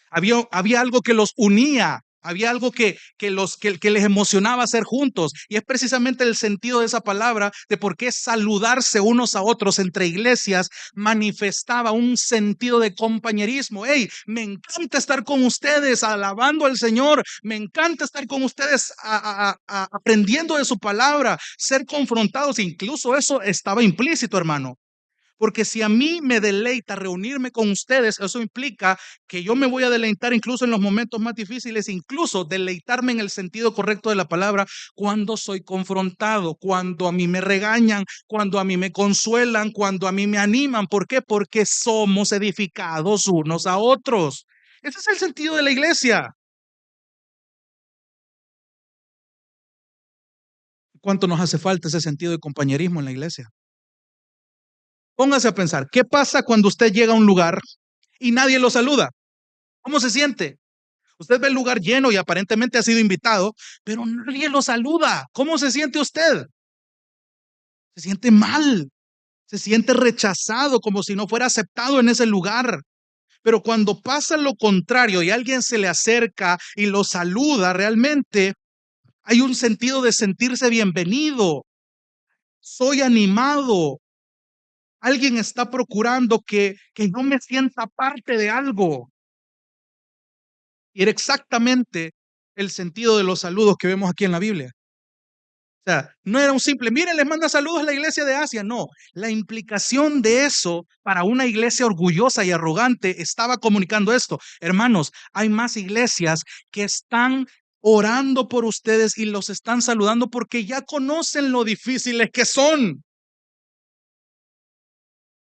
Había algo que los unía, había algo que les emocionaba hacer juntos. Y es precisamente el sentido de esa palabra, de por qué saludarse unos a otros entre iglesias manifestaba un sentido de compañerismo. Hey, me encanta estar con ustedes alabando al Señor, me encanta estar con ustedes aprendiendo de su palabra, ser confrontados. Incluso eso estaba implícito, hermano. Porque si a mí me deleita reunirme con ustedes, eso implica que yo me voy a deleitar incluso en los momentos más difíciles, incluso deleitarme en el sentido correcto de la palabra cuando soy confrontado, cuando a mí me regañan, cuando a mí me consuelan, cuando a mí me animan. ¿Por qué? Porque somos edificados unos a otros. Ese es el sentido de la iglesia. ¿Cuánto nos hace falta ese sentido de compañerismo en la iglesia? Póngase a pensar, ¿qué pasa cuando usted llega a un lugar y nadie lo saluda? ¿Cómo se siente? Usted ve el lugar lleno y aparentemente ha sido invitado, pero nadie lo saluda. ¿Cómo se siente usted? Se siente mal, se siente rechazado, como si no fuera aceptado en ese lugar. Pero cuando pasa lo contrario y alguien se le acerca y lo saluda, realmente hay un sentido de sentirse bienvenido. Soy animado. Alguien está procurando que yo me sienta parte de algo. Y era exactamente el sentido de los saludos que vemos aquí en la Biblia. O sea, no era un simple, miren, les manda saludos a la iglesia de Asia. No, la implicación de eso para una iglesia orgullosa y arrogante estaba comunicando esto. Hermanos, hay más iglesias que están orando por ustedes y los están saludando porque ya conocen lo difíciles que son.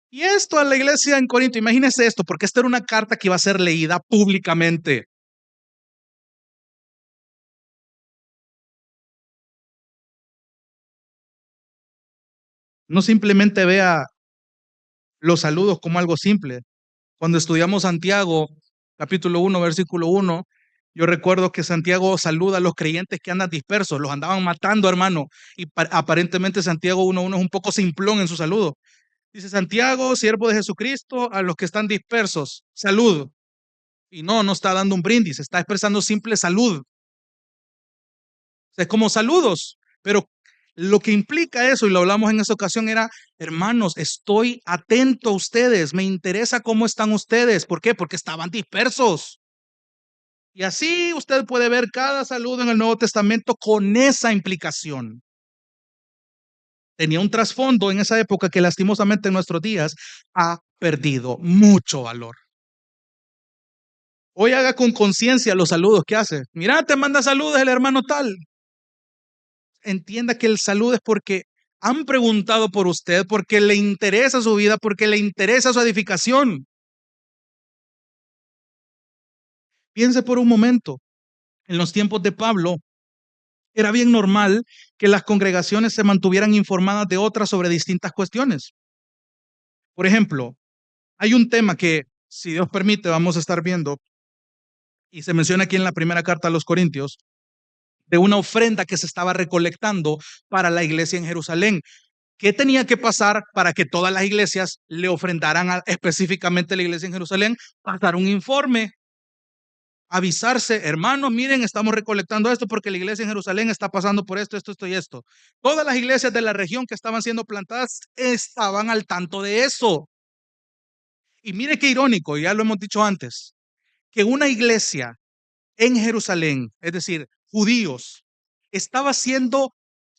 Y esto a la iglesia en Corinto, imagínense esto, porque esta era una carta que iba a ser leída públicamente. No simplemente vea los saludos como algo simple. Cuando estudiamos Santiago, capítulo 1, versículo 1, yo recuerdo que Santiago saluda a los creyentes que andan dispersos, los andaban matando, hermano, y aparentemente Santiago 1:1 es un poco simplón en su saludo. Dice Santiago, siervo de Jesucristo, a los que están dispersos, salud. Y no está dando un brindis, está expresando simple salud. Es como saludos, pero lo que implica eso, y lo hablamos en esa ocasión, era, hermanos, estoy atento a ustedes, me interesa cómo están ustedes. ¿Por qué? Porque estaban dispersos. Y así usted puede ver cada saludo en el Nuevo Testamento con esa implicación. Tenía un trasfondo en esa época que lastimosamente en nuestros días ha perdido mucho valor. Hoy haga con conciencia los saludos que hace. Mira, te manda saludos el hermano tal. Entienda que el saludo es porque han preguntado por usted, porque le interesa su vida, porque le interesa su edificación. Piense por un momento, en los tiempos de Pablo, era bien normal que las congregaciones se mantuvieran informadas de otras sobre distintas cuestiones. Por ejemplo, hay un tema que si Dios permite, vamos a estar viendo, y se menciona aquí en la primera carta a los Corintios, de una ofrenda que se estaba recolectando para la iglesia en Jerusalén. ¿Qué tenía que pasar para que todas las iglesias le ofrendaran específicamente a la iglesia en Jerusalén? Pasar un informe, avisarse, hermanos, miren, estamos recolectando esto porque la iglesia en Jerusalén está pasando por esto, esto y esto. Todas las iglesias de la región que estaban siendo plantadas estaban al tanto de eso. Y mire qué irónico, ya lo hemos dicho antes, que una iglesia en Jerusalén, es decir, judíos, estaba siendo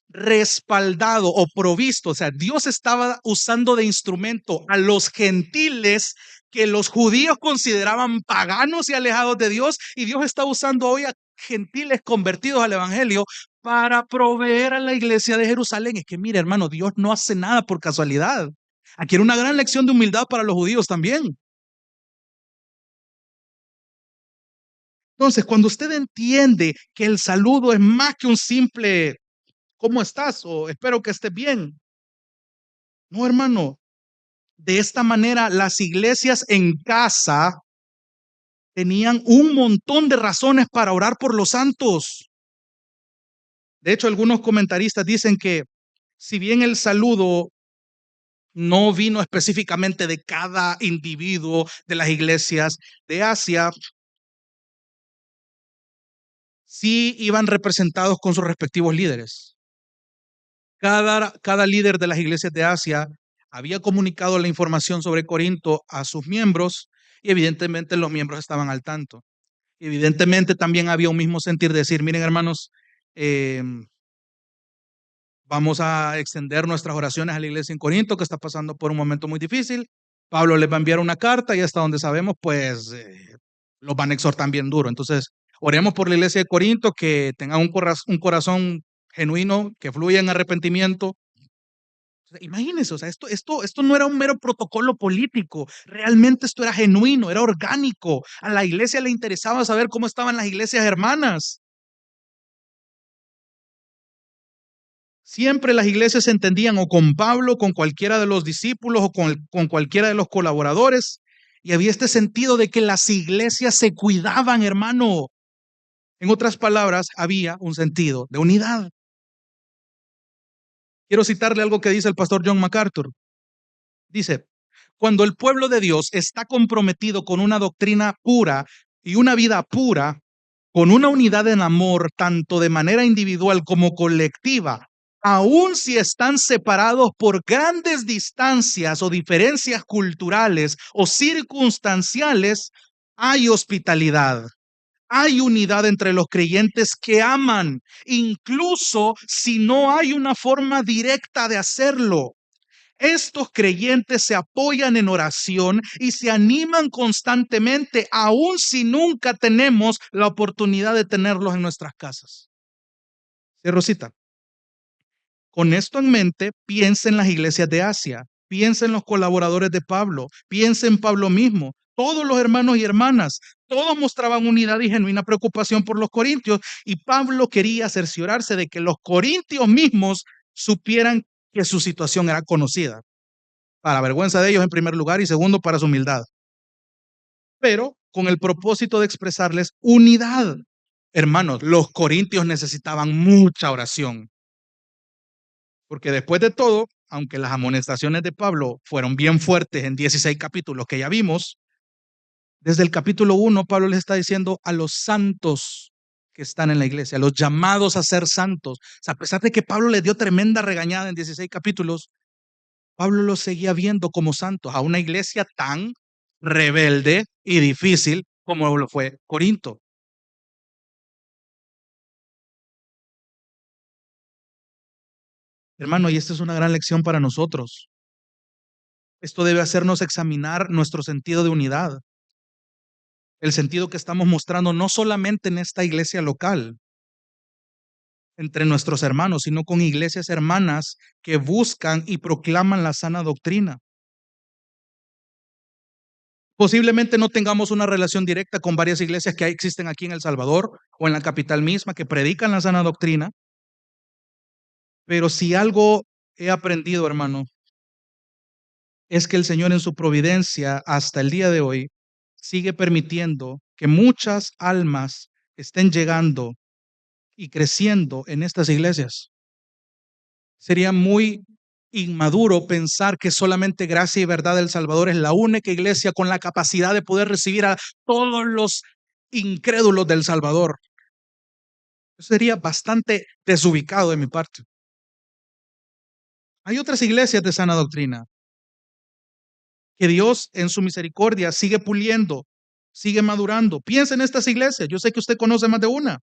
respaldado o provisto, o sea, Dios estaba usando de instrumento a los gentiles que los judíos consideraban paganos y alejados de Dios, y Dios está usando hoy a gentiles convertidos al evangelio para proveer a la iglesia de Jerusalén. Es que mire, hermano, Dios no hace nada por casualidad. Aquí era una gran lección de humildad para los judíos también. Entonces, cuando usted entiende que el saludo es más que un simple ¿cómo estás? O espero que estés bien. No, hermano, de esta manera las iglesias en casa tenían un montón de razones para orar por los santos. De hecho, algunos comentaristas dicen que si bien el saludo no vino específicamente de cada individuo de las iglesias de Asia, sí iban representados con sus respectivos líderes. Cada líder de las iglesias de Asia había comunicado la información sobre Corinto a sus miembros y evidentemente los miembros estaban al tanto. Evidentemente también había un mismo sentir de decir, miren hermanos, eh, vamos a extender nuestras oraciones a la iglesia en Corinto que está pasando por un momento muy difícil. Pablo les va a enviar una carta y hasta donde sabemos, pues los van a exhortar bien duro. Entonces, oremos por la iglesia de Corinto que tenga un corazón genuino, que fluya en arrepentimiento. Imagínense, o sea, esto no era un mero protocolo político, realmente esto era genuino, era orgánico. A la iglesia le interesaba saber cómo estaban las iglesias hermanas. Siempre las iglesias se entendían o con Pablo, con cualquiera de los discípulos o con cualquiera de los colaboradores. Y había este sentido de que las iglesias se cuidaban, hermano. En otras palabras, había un sentido de unidad. Quiero citarle algo que dice el pastor John MacArthur. Dice, cuando el pueblo de Dios está comprometido con una doctrina pura y una vida pura, con una unidad en amor, tanto de manera individual como colectiva, aun si están separados por grandes distancias o diferencias culturales o circunstanciales, hay hospitalidad. Hay unidad entre los creyentes que aman, incluso si no hay una forma directa de hacerlo. Estos creyentes se apoyan en oración y se animan constantemente, aun si nunca tenemos la oportunidad de tenerlos en nuestras casas. Sí, Rosita, con esto en mente, piensa en las iglesias de Asia, piensa en los colaboradores de Pablo, piensa en Pablo mismo. Todos los hermanos y hermanas, todos mostraban unidad y genuina preocupación por los corintios, y Pablo quería cerciorarse de que los corintios mismos supieran que su situación era conocida, para vergüenza de ellos en primer lugar y segundo para su humildad, pero con el propósito de expresarles unidad. Hermanos, los corintios necesitaban mucha oración, porque después de todo, aunque las amonestaciones de Pablo fueron bien fuertes en 16 capítulos que ya vimos, desde el capítulo 1 Pablo les está diciendo a los santos que están en la iglesia, a los llamados a ser santos. O sea, a pesar de que Pablo les dio tremenda regañada en 16 capítulos, Pablo los seguía viendo como santos a una iglesia tan rebelde y difícil como lo fue Corinto. Hermano, y esta es una gran lección para nosotros. Esto debe hacernos examinar nuestro sentido de unidad, el sentido que estamos mostrando no solamente en esta iglesia local, entre nuestros hermanos, sino con iglesias hermanas que buscan y proclaman la sana doctrina. Posiblemente no tengamos una relación directa con varias iglesias que existen aquí en El Salvador o en la capital misma que predican la sana doctrina, pero si algo he aprendido, hermano, es que el Señor en su providencia hasta el día de hoy sigue permitiendo que muchas almas estén llegando y creciendo en estas iglesias. Sería muy inmaduro pensar que solamente Gracia y Verdad del Salvador es la única iglesia con la capacidad de poder recibir a todos los incrédulos del Salvador. Eso sería bastante desubicado de mi parte. Hay otras iglesias de sana doctrina que Dios en su misericordia sigue puliendo, sigue madurando. Piensa en estas iglesias. Yo sé que usted conoce más de una.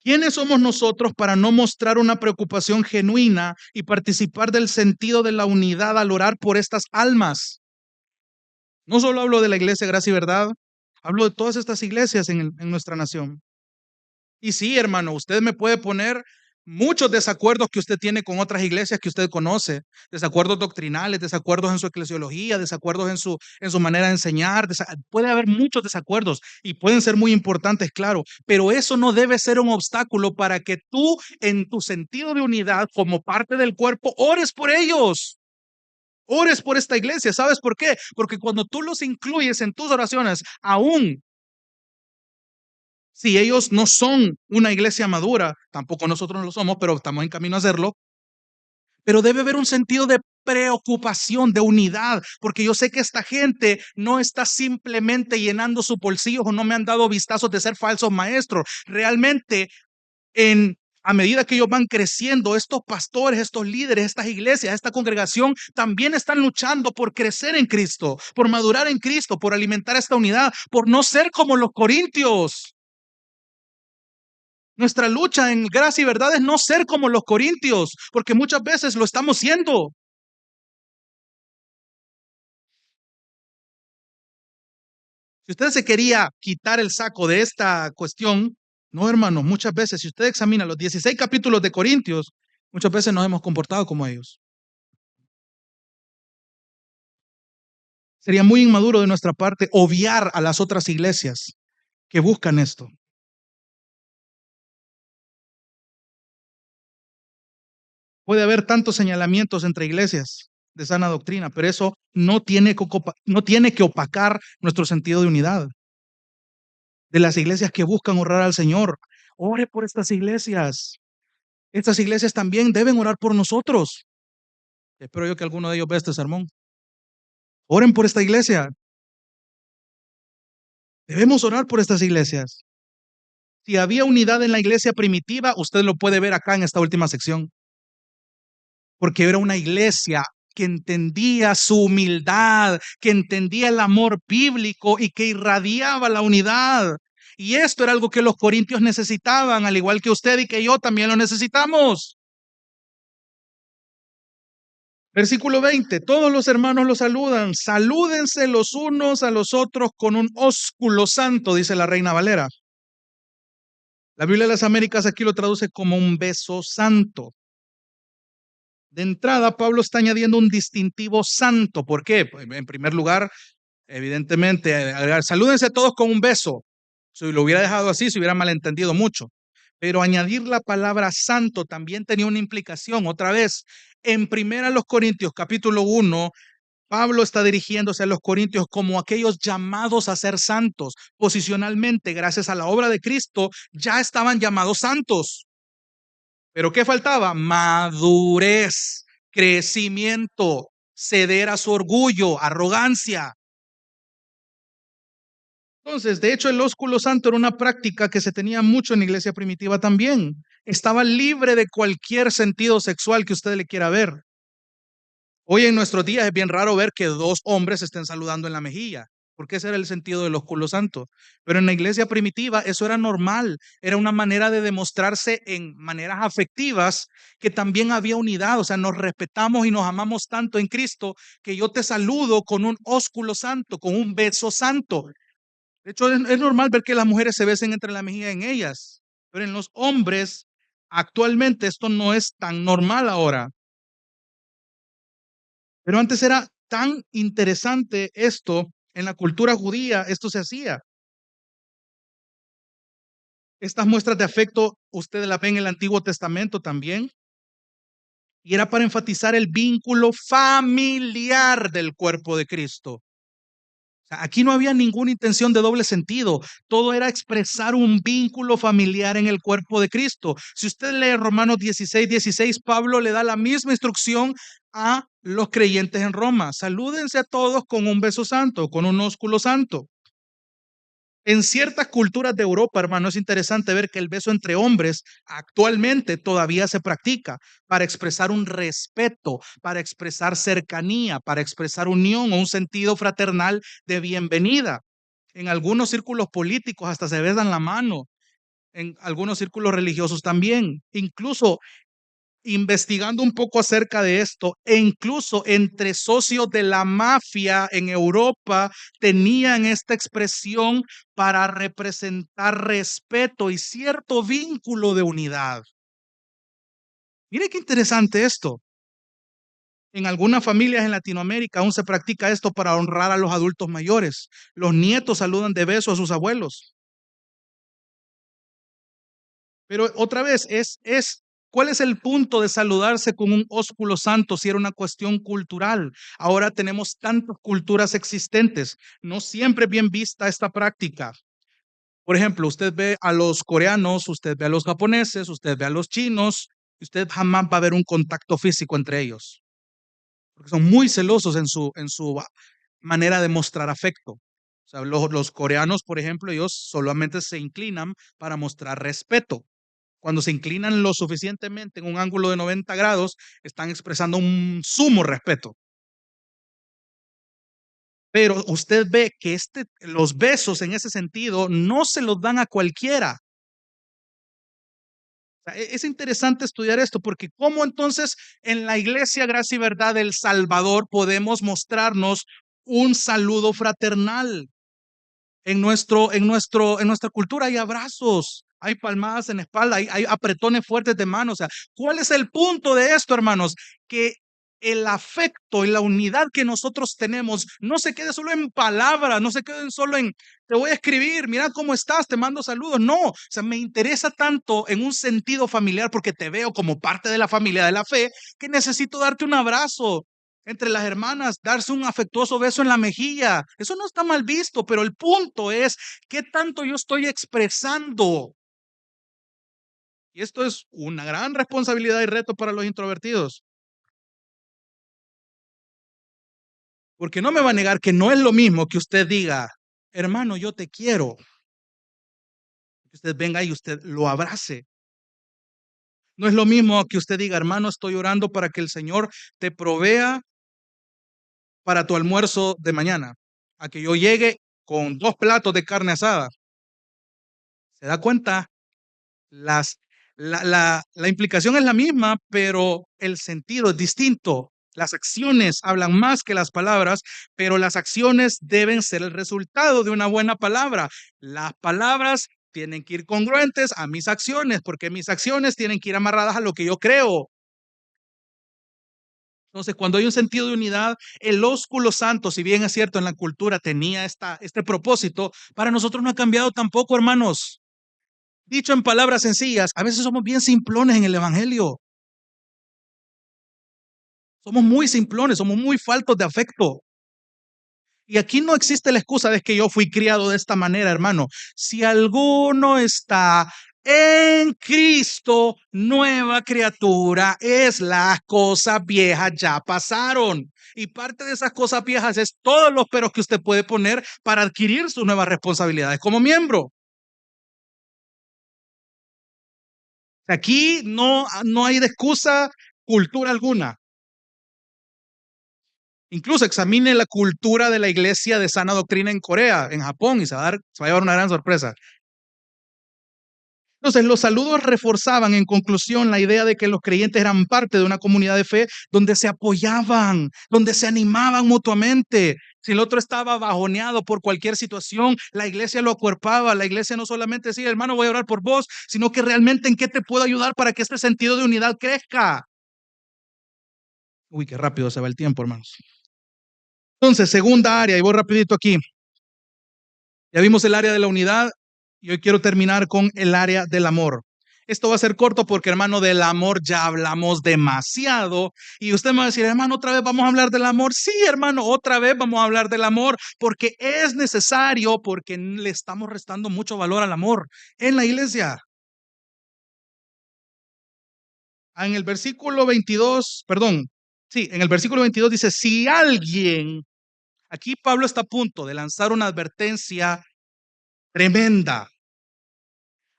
¿Quiénes somos nosotros para no mostrar una preocupación genuina y participar del sentido de la unidad al orar por estas almas? No solo hablo de la iglesia Gracia y Verdad, hablo de todas estas iglesias en nuestra nación. Y sí, hermano, usted me puede poner muchos desacuerdos que usted tiene con otras iglesias que usted conoce, desacuerdos doctrinales, desacuerdos en su eclesiología, desacuerdos en su manera de enseñar, puede haber muchos desacuerdos y pueden ser muy importantes, claro, pero eso no debe ser un obstáculo para que tú, en tu sentido de unidad, como parte del cuerpo, ores por ellos. Ores por esta iglesia. ¿Sabes por qué? Porque cuando tú los incluyes en tus oraciones, aún si ellos no son una iglesia madura, tampoco nosotros no lo somos, pero estamos en camino a hacerlo, pero debe haber un sentido de preocupación, de unidad, porque yo sé que esta gente no está simplemente llenando sus bolsillos o no me han dado vistazos de ser falsos maestros. Realmente, a medida que ellos van creciendo, estos pastores, estos líderes, estas iglesias, esta congregación, también están luchando por crecer en Cristo, por madurar en Cristo, por alimentar esta unidad, por no ser como los corintios. Nuestra lucha en gracia y verdad es no ser como los corintios, porque muchas veces lo estamos siendo. Si usted se quería quitar el saco de esta cuestión, no, hermanos, muchas veces, si usted examina los 16 capítulos de Corintios, muchas veces nos hemos comportado como ellos. Sería muy inmaduro de nuestra parte obviar a las otras iglesias que buscan esto. Puede haber tantos señalamientos entre iglesias de sana doctrina, pero eso no tiene que opacar nuestro sentido de unidad. De las iglesias que buscan honrar al Señor. Ore por estas iglesias. Estas iglesias también deben orar por nosotros. Espero yo que alguno de ellos vea este sermón. Oren por esta iglesia. Debemos orar por estas iglesias. Si había unidad en la iglesia primitiva, usted lo puede ver acá en esta última sección. Porque era una iglesia que entendía su humildad, que entendía el amor bíblico y que irradiaba la unidad. Y esto era algo que los corintios necesitaban, al igual que usted y que yo también lo necesitamos. Versículo 20, todos los hermanos los saludan, salúdense los unos a los otros con un ósculo santo, dice la Reina Valera. La Biblia de las Américas aquí lo traduce como un beso santo. De entrada, Pablo está añadiendo un distintivo santo. ¿Por qué? Pues, en primer lugar, evidentemente, salúdense todos con un beso. Si lo hubiera dejado así, se hubiera malentendido mucho. Pero añadir la palabra santo también tenía una implicación. Otra vez, en primera los Corintios, capítulo 1, Pablo está dirigiéndose a los corintios como aquellos llamados a ser santos. Posicionalmente, gracias a la obra de Cristo, ya estaban llamados santos. Pero ¿qué faltaba? Madurez, crecimiento, ceder a su orgullo, arrogancia. Entonces, de hecho, el ósculo santo era una práctica que se tenía mucho en la iglesia primitiva también. Estaba libre de cualquier sentido sexual que usted le quiera ver. Hoy en nuestros días es bien raro ver que dos hombres estén saludando en la mejilla, porque ese era el sentido del ósculo santo. Pero en la iglesia primitiva eso era normal, era una manera de demostrarse en maneras afectivas que también había unidad, o sea, nos respetamos y nos amamos tanto en Cristo que yo te saludo con un ósculo santo, con un beso santo. De hecho, es normal ver que las mujeres se besen entre la mejilla en ellas, pero en los hombres actualmente esto no es tan normal ahora. Pero antes era tan interesante esto, en la cultura judía esto se hacía. Estas muestras de afecto, ustedes las ven en el Antiguo Testamento también. Y era para enfatizar el vínculo familiar del cuerpo de Cristo. O sea, aquí no había ninguna intención de doble sentido. Todo era expresar un vínculo familiar en el cuerpo de Cristo. Si usted lee Romanos 16:16, Pablo le da la misma instrucción a los creyentes en Roma. Salúdense a todos con un beso santo, con un ósculo santo. En ciertas culturas de Europa, hermano, es interesante ver que el beso entre hombres actualmente todavía se practica para expresar un respeto, para expresar cercanía, para expresar unión o un sentido fraternal de bienvenida. En algunos círculos políticos hasta se besan la mano, en algunos círculos religiosos también. Incluso investigando un poco acerca de esto, e incluso entre socios de la mafia en Europa tenían esta expresión para representar respeto y cierto vínculo de unidad. Mire qué interesante esto. En algunas familias en Latinoamérica aún se practica esto para honrar a los adultos mayores. Los nietos saludan de beso a sus abuelos. Pero otra vez, ¿cuál es el punto de saludarse con un ósculo santo si era una cuestión cultural? Ahora tenemos tantas culturas existentes. No siempre es bien vista esta práctica. Por ejemplo, usted ve a los coreanos, usted ve a los japoneses, usted ve a los chinos, y usted jamás va a ver un contacto físico entre ellos, porque son muy celosos en su manera de mostrar afecto. O sea, los coreanos, por ejemplo, ellos solamente se inclinan para mostrar respeto. Cuando se inclinan lo suficientemente en un ángulo de 90 grados, están expresando un sumo respeto. Pero usted ve que los besos en ese sentido no se los dan a cualquiera. O sea, es interesante estudiar esto porque cómo entonces en la Iglesia Gracia y Verdad del Salvador podemos mostrarnos un saludo fraternal. En nuestra cultura hay abrazos, hay palmadas en la espalda, hay apretones fuertes de manos. O sea, ¿cuál es el punto de esto, hermanos? Que el afecto y la unidad que nosotros tenemos no se quede solo en palabras, no se queden solo en te voy a escribir, mira cómo estás, te mando saludos. No, o sea, me interesa tanto en un sentido familiar porque te veo como parte de la familia de la fe que necesito darte un abrazo, entre las hermanas, darse un afectuoso beso en la mejilla. Eso no está mal visto, pero el punto es qué tanto yo estoy expresando. Y esto es una gran responsabilidad y reto para los introvertidos, porque no me va a negar que no es lo mismo que usted diga, hermano, yo te quiero, que usted venga y usted lo abrace. No es lo mismo que usted diga, hermano, estoy orando para que el Señor te provea para tu almuerzo de mañana, a que yo llegue con 2 platos de carne asada. ¿Se da cuenta? Las, la implicación es la misma, pero el sentido es distinto. Las acciones hablan más que las palabras, pero las acciones deben ser el resultado de una buena palabra. Las palabras tienen que ir congruentes a mis acciones, porque mis acciones tienen que ir amarradas a lo que yo creo. Entonces, cuando hay un sentido de unidad, el ósculo santo, si bien es cierto en la cultura tenía este propósito, para nosotros no ha cambiado tampoco, hermanos. Dicho en palabras sencillas, a veces somos bien simplones en el evangelio. Somos muy simplones, somos muy faltos de afecto. Y aquí no existe la excusa de que yo fui criado de esta manera, hermano. Si alguno está en Cristo, nueva criatura es. Las cosas viejas ya pasaron. Y parte de esas cosas viejas es todos los peros que usted puede poner para adquirir sus nuevas responsabilidades como miembro. Aquí no hay de excusa cultura alguna. Incluso examine la cultura de la iglesia de sana doctrina en Corea, en Japón, y se va a llevar una gran sorpresa. Entonces, los saludos reforzaban en conclusión la idea de que los creyentes eran parte de una comunidad de fe donde se apoyaban, donde se animaban mutuamente. Si el otro estaba bajoneado por cualquier situación, la iglesia lo acuerpaba. La iglesia no solamente decía, hermano, voy a orar por vos, sino que realmente en qué te puedo ayudar para que este sentido de unidad crezca. Uy, qué rápido se va el tiempo, hermanos. Entonces, segunda área, y voy rapidito aquí. Ya vimos el área de la unidad y hoy quiero terminar con el área del amor. Esto va a ser corto porque, hermano, del amor ya hablamos demasiado. Y usted me va a decir, hermano, otra vez vamos a hablar del amor. Sí, hermano, otra vez vamos a hablar del amor porque es necesario, porque le estamos restando mucho valor al amor en la iglesia. En el versículo 22, perdón, sí, en el versículo 22 dice, si alguien, aquí Pablo está a punto de lanzar una advertencia tremenda.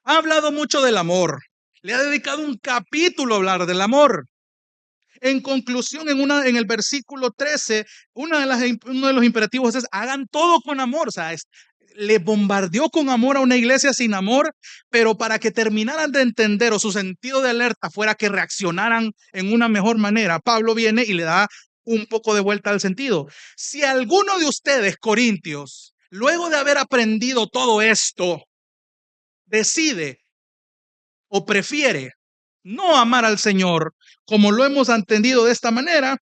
Ha hablado mucho del amor. Le ha dedicado un capítulo a hablar del amor. En conclusión, en el versículo 13, uno de los imperativos es hagan todo con amor. O sea, le bombardeó con amor a una iglesia sin amor, pero para que terminaran de entender o su sentido de alerta fuera que reaccionaran en una mejor manera, Pablo viene y le da un poco de vuelta al sentido. Si alguno de ustedes, corintios, luego de haber aprendido todo esto, decide o prefiere no amar al Señor como lo hemos entendido de esta manera,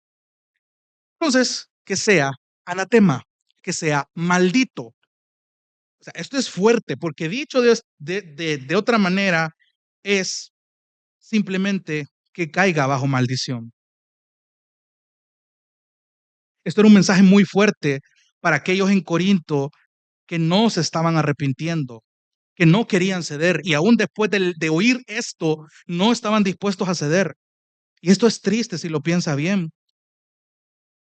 entonces que sea anatema, que sea maldito. O sea, esto es fuerte porque dicho de otra manera es simplemente que caiga bajo maldición. Esto era un mensaje muy fuerte para aquellos en Corinto que no se estaban arrepintiendo, que no querían ceder y aún después de oír esto no estaban dispuestos a ceder. Y esto es triste si lo piensa bien,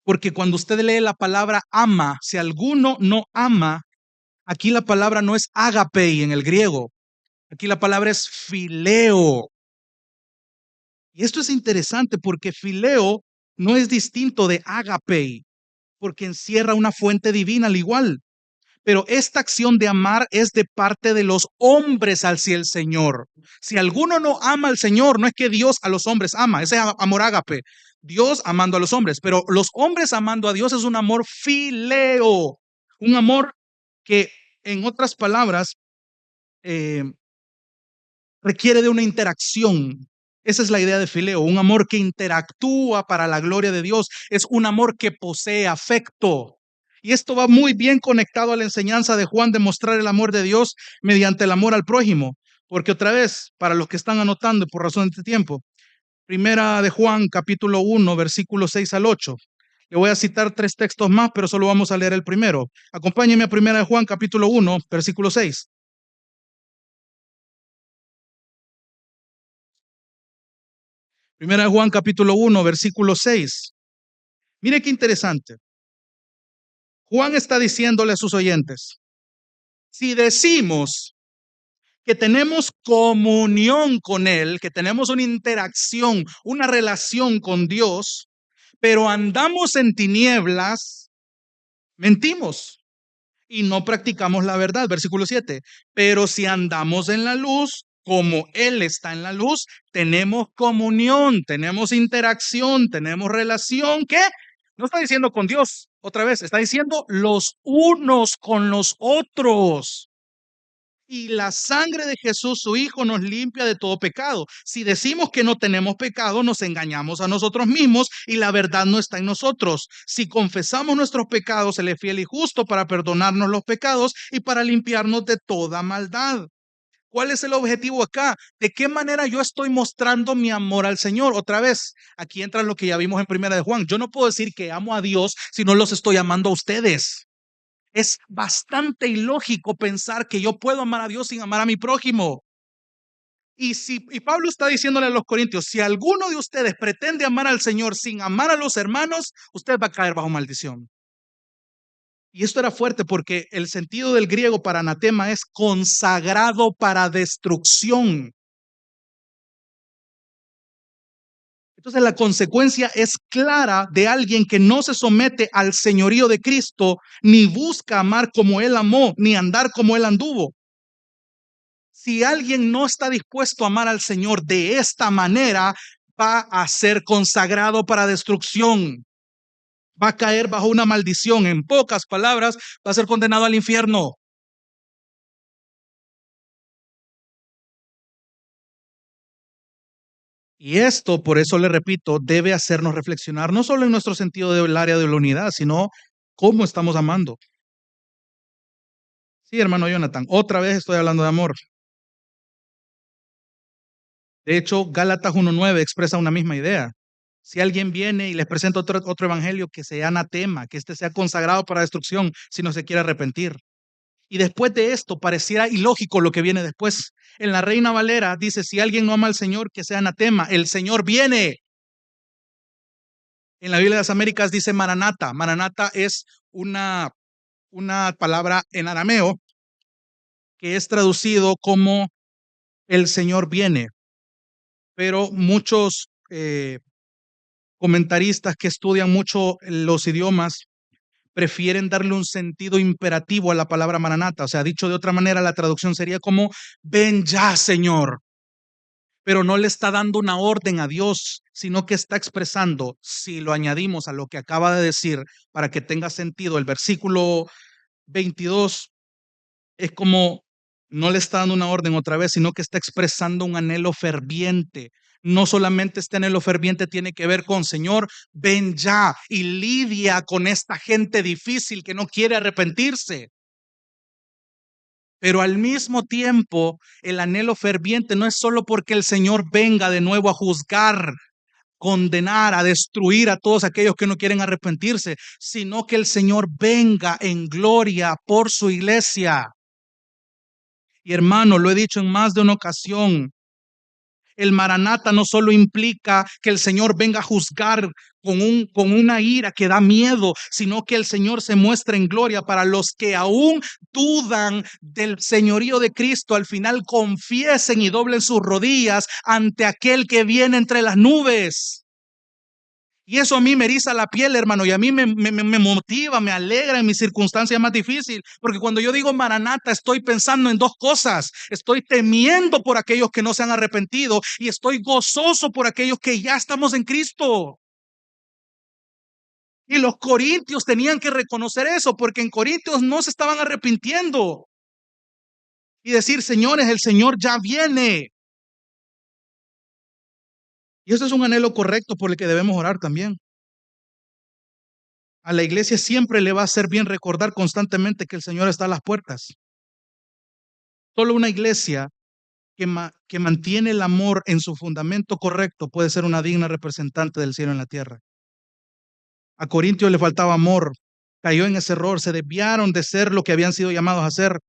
porque cuando usted lee la palabra ama, si alguno no ama, aquí la palabra no es agapei en el griego, aquí la palabra es fileo. Y esto es interesante porque fileo no es distinto de agapei, porque encierra una fuente divina al igual. Pero esta acción de amar es de parte de los hombres hacia el Señor. Si alguno no ama al Señor, no es que Dios a los hombres ama, ese es amor ágape. Dios amando a los hombres, pero los hombres amando a Dios es un amor fileo, un amor que, en otras palabras, eh, requiere de una interacción. Esa es la idea de fileo, un amor que interactúa para la gloria de Dios, es un amor que posee afecto. Y esto va muy bien conectado a la enseñanza de Juan de mostrar el amor de Dios mediante el amor al prójimo. Porque otra vez, para los que están anotando por razón de este tiempo, primera de Juan capítulo 1, versículos 6 al 8. Le voy a citar tres textos más, pero solo vamos a leer el primero. Acompáñeme a primera de Juan capítulo 1, versículo 6. Primera de Juan capítulo 1, versículo 6. Mire qué interesante. Juan está diciéndole a sus oyentes, si decimos que tenemos comunión con Él, que tenemos una interacción, una relación con Dios, pero andamos en tinieblas, mentimos y no practicamos la verdad. Versículo 7. Pero si andamos en la luz, como Él está en la luz, tenemos comunión, tenemos interacción, tenemos relación. ¿Qué? No está diciendo con Dios, otra vez, está diciendo los unos con los otros. Y la sangre de Jesús, su Hijo, nos limpia de todo pecado. Si decimos que no tenemos pecado, nos engañamos a nosotros mismos y la verdad no está en nosotros. Si confesamos nuestros pecados, Él es fiel y justo para perdonarnos los pecados y para limpiarnos de toda maldad. ¿Cuál es el objetivo acá? ¿De qué manera yo estoy mostrando mi amor al Señor? Otra vez, aquí entra lo que ya vimos en Primera de Juan. Yo no puedo decir que amo a Dios si no los estoy amando a ustedes. Es bastante ilógico pensar que yo puedo amar a Dios sin amar a mi prójimo. Y Pablo está diciéndole a los corintios, si alguno de ustedes pretende amar al Señor sin amar a los hermanos, usted va a caer bajo maldición. Y esto era fuerte porque el sentido del griego para anatema es consagrado para destrucción. Entonces la consecuencia es clara de alguien que no se somete al señorío de Cristo, ni busca amar como Él amó, ni andar como Él anduvo. Si alguien no está dispuesto a amar al Señor de esta manera, va a ser consagrado para destrucción. Va a caer bajo una maldición. En pocas palabras, va a ser condenado al infierno. Y esto, por eso le repito, debe hacernos reflexionar no solo en nuestro sentido del área de la unidad, sino cómo estamos amando. Sí, hermano Jonathan, otra vez estoy hablando de amor. De hecho, Gálatas 1:9 expresa una misma idea. Si alguien viene y les presenta otro evangelio, que sea anatema, que este sea consagrado para destrucción si no se quiere arrepentir. Y después de esto, pareciera ilógico lo que viene después. En la Reina Valera dice, si alguien no ama al Señor, que sea anatema. El Señor viene. En la Biblia de las Américas dice Maranata. Maranata es una palabra en arameo que es traducido como el Señor viene. Pero muchos comentaristas que estudian mucho los idiomas prefieren darle un sentido imperativo a la palabra Maranata. O sea, dicho de otra manera, la traducción sería como, ven ya, Señor. Pero no le está dando una orden a Dios, sino que está expresando, si lo añadimos a lo que acaba de decir, para que tenga sentido, el versículo 22 es como, no le está dando una orden otra vez, sino que está expresando un anhelo ferviente. No solamente este anhelo ferviente tiene que ver con, Señor, ven ya y lidia con esta gente difícil que no quiere arrepentirse. Pero al mismo tiempo, el anhelo ferviente no es solo porque el Señor venga de nuevo a juzgar, condenar, a destruir a todos aquellos que no quieren arrepentirse, sino que el Señor venga en gloria por su iglesia. Y hermano, lo he dicho en más de una ocasión, el Maranata no solo implica que el Señor venga a juzgar con una ira que da miedo, sino que el Señor se muestra en gloria para los que aún dudan del señorío de Cristo. Al final confiesen y doblen sus rodillas ante aquel que viene entre las nubes. Y eso a mí me eriza la piel, hermano, y a mí me motiva, me alegra en mis circunstancias más difíciles, porque cuando yo digo Maranata estoy pensando en dos cosas: estoy temiendo por aquellos que no se han arrepentido y estoy gozoso por aquellos que ya estamos en Cristo. Y los corintios tenían que reconocer eso, porque en Corintios no se estaban arrepintiendo y decir, señores, el Señor ya viene. Y eso es un anhelo correcto por el que debemos orar también. A la iglesia siempre le va a hacer bien recordar constantemente que el Señor está a las puertas. Solo una iglesia que mantiene el amor en su fundamento correcto puede ser una digna representante del cielo en la tierra. A Corintios le faltaba amor, cayó en ese error, se desviaron de ser lo que habían sido llamados a ser.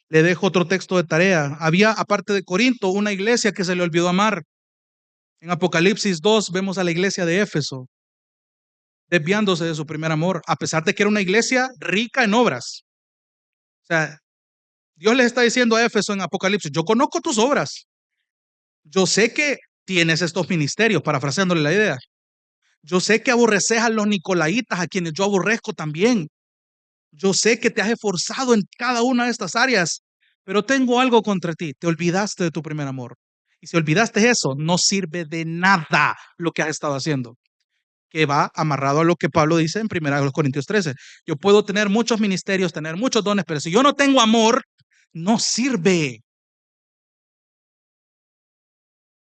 Le dejo otro texto de tarea. Había, aparte de Corinto, una iglesia que se le olvidó amar. En Apocalipsis 2 vemos a la iglesia de Éfeso desviándose de su primer amor, a pesar de que era una iglesia rica en obras. O sea, Dios les está diciendo a Éfeso en Apocalipsis, yo conozco tus obras. Yo sé que tienes estos ministerios, parafraseándole la idea. Yo sé que aborreces a los nicolaitas, a quienes yo aborrezco también. Yo sé que te has esforzado en cada una de estas áreas, pero tengo algo contra ti. Te olvidaste de tu primer amor. Y si olvidaste eso, no sirve de nada lo que has estado haciendo, que va amarrado a lo que Pablo dice en 1 Corintios 13. Yo puedo tener muchos ministerios, tener muchos dones, pero si yo no tengo amor, no sirve.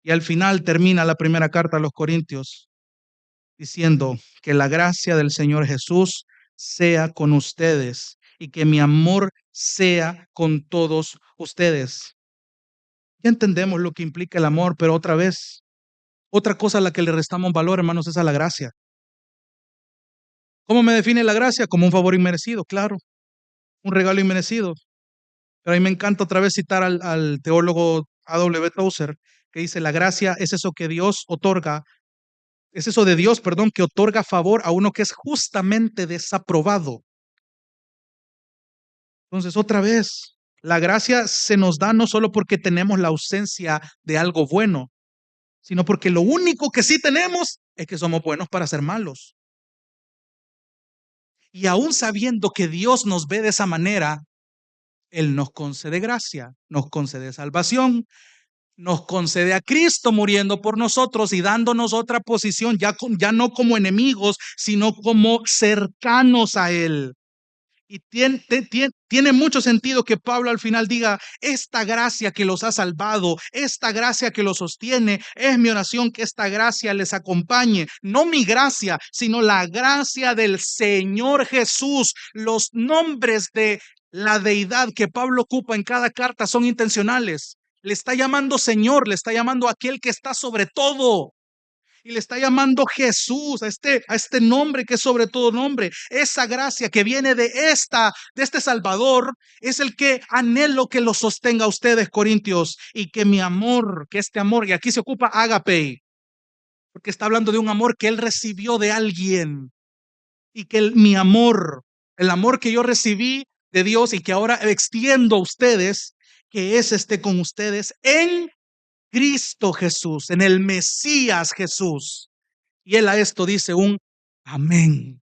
Y al final termina la primera carta a los Corintios diciendo que la gracia del Señor Jesús sea con ustedes y que mi amor sea con todos ustedes. Ya entendemos lo que implica el amor, pero otra vez, otra cosa a la que le restamos valor, hermanos, es a la gracia. ¿Cómo me define la gracia? Como un favor inmerecido, claro, un regalo inmerecido. Pero a mí me encanta otra vez citar al teólogo A.W. Tozer, que dice, la gracia es eso que Dios otorga. Es eso de Dios, perdón, que otorga favor a uno que es justamente desaprobado. Entonces, otra vez, la gracia se nos da no solo porque tenemos la ausencia de algo bueno, sino porque lo único que sí tenemos es que somos buenos para ser malos. Y aún sabiendo que Dios nos ve de esa manera, Él nos concede gracia, nos concede salvación, nos concede a Cristo muriendo por nosotros y dándonos otra posición, ya no como enemigos, sino como cercanos a Él. Y tiene mucho sentido que Pablo al final diga, esta gracia que los ha salvado, esta gracia que los sostiene, es mi oración que esta gracia les acompañe. No mi gracia, sino la gracia del Señor Jesús. Los nombres de la deidad que Pablo ocupa en cada carta son intencionales. Le está llamando Señor, le está llamando aquel que está sobre todo. Y le está llamando Jesús, a este nombre que es sobre todo nombre. Esa gracia que viene de este Salvador, es el que anhelo que lo sostenga a ustedes, Corintios, y que mi amor, que este amor, y aquí se ocupa ágape, porque está hablando de un amor que él recibió de alguien, y que mi amor, el amor que yo recibí de Dios y que ahora extiendo a ustedes, que es esté con ustedes en Cristo Jesús, en el Mesías Jesús. Y él a esto dice un amén.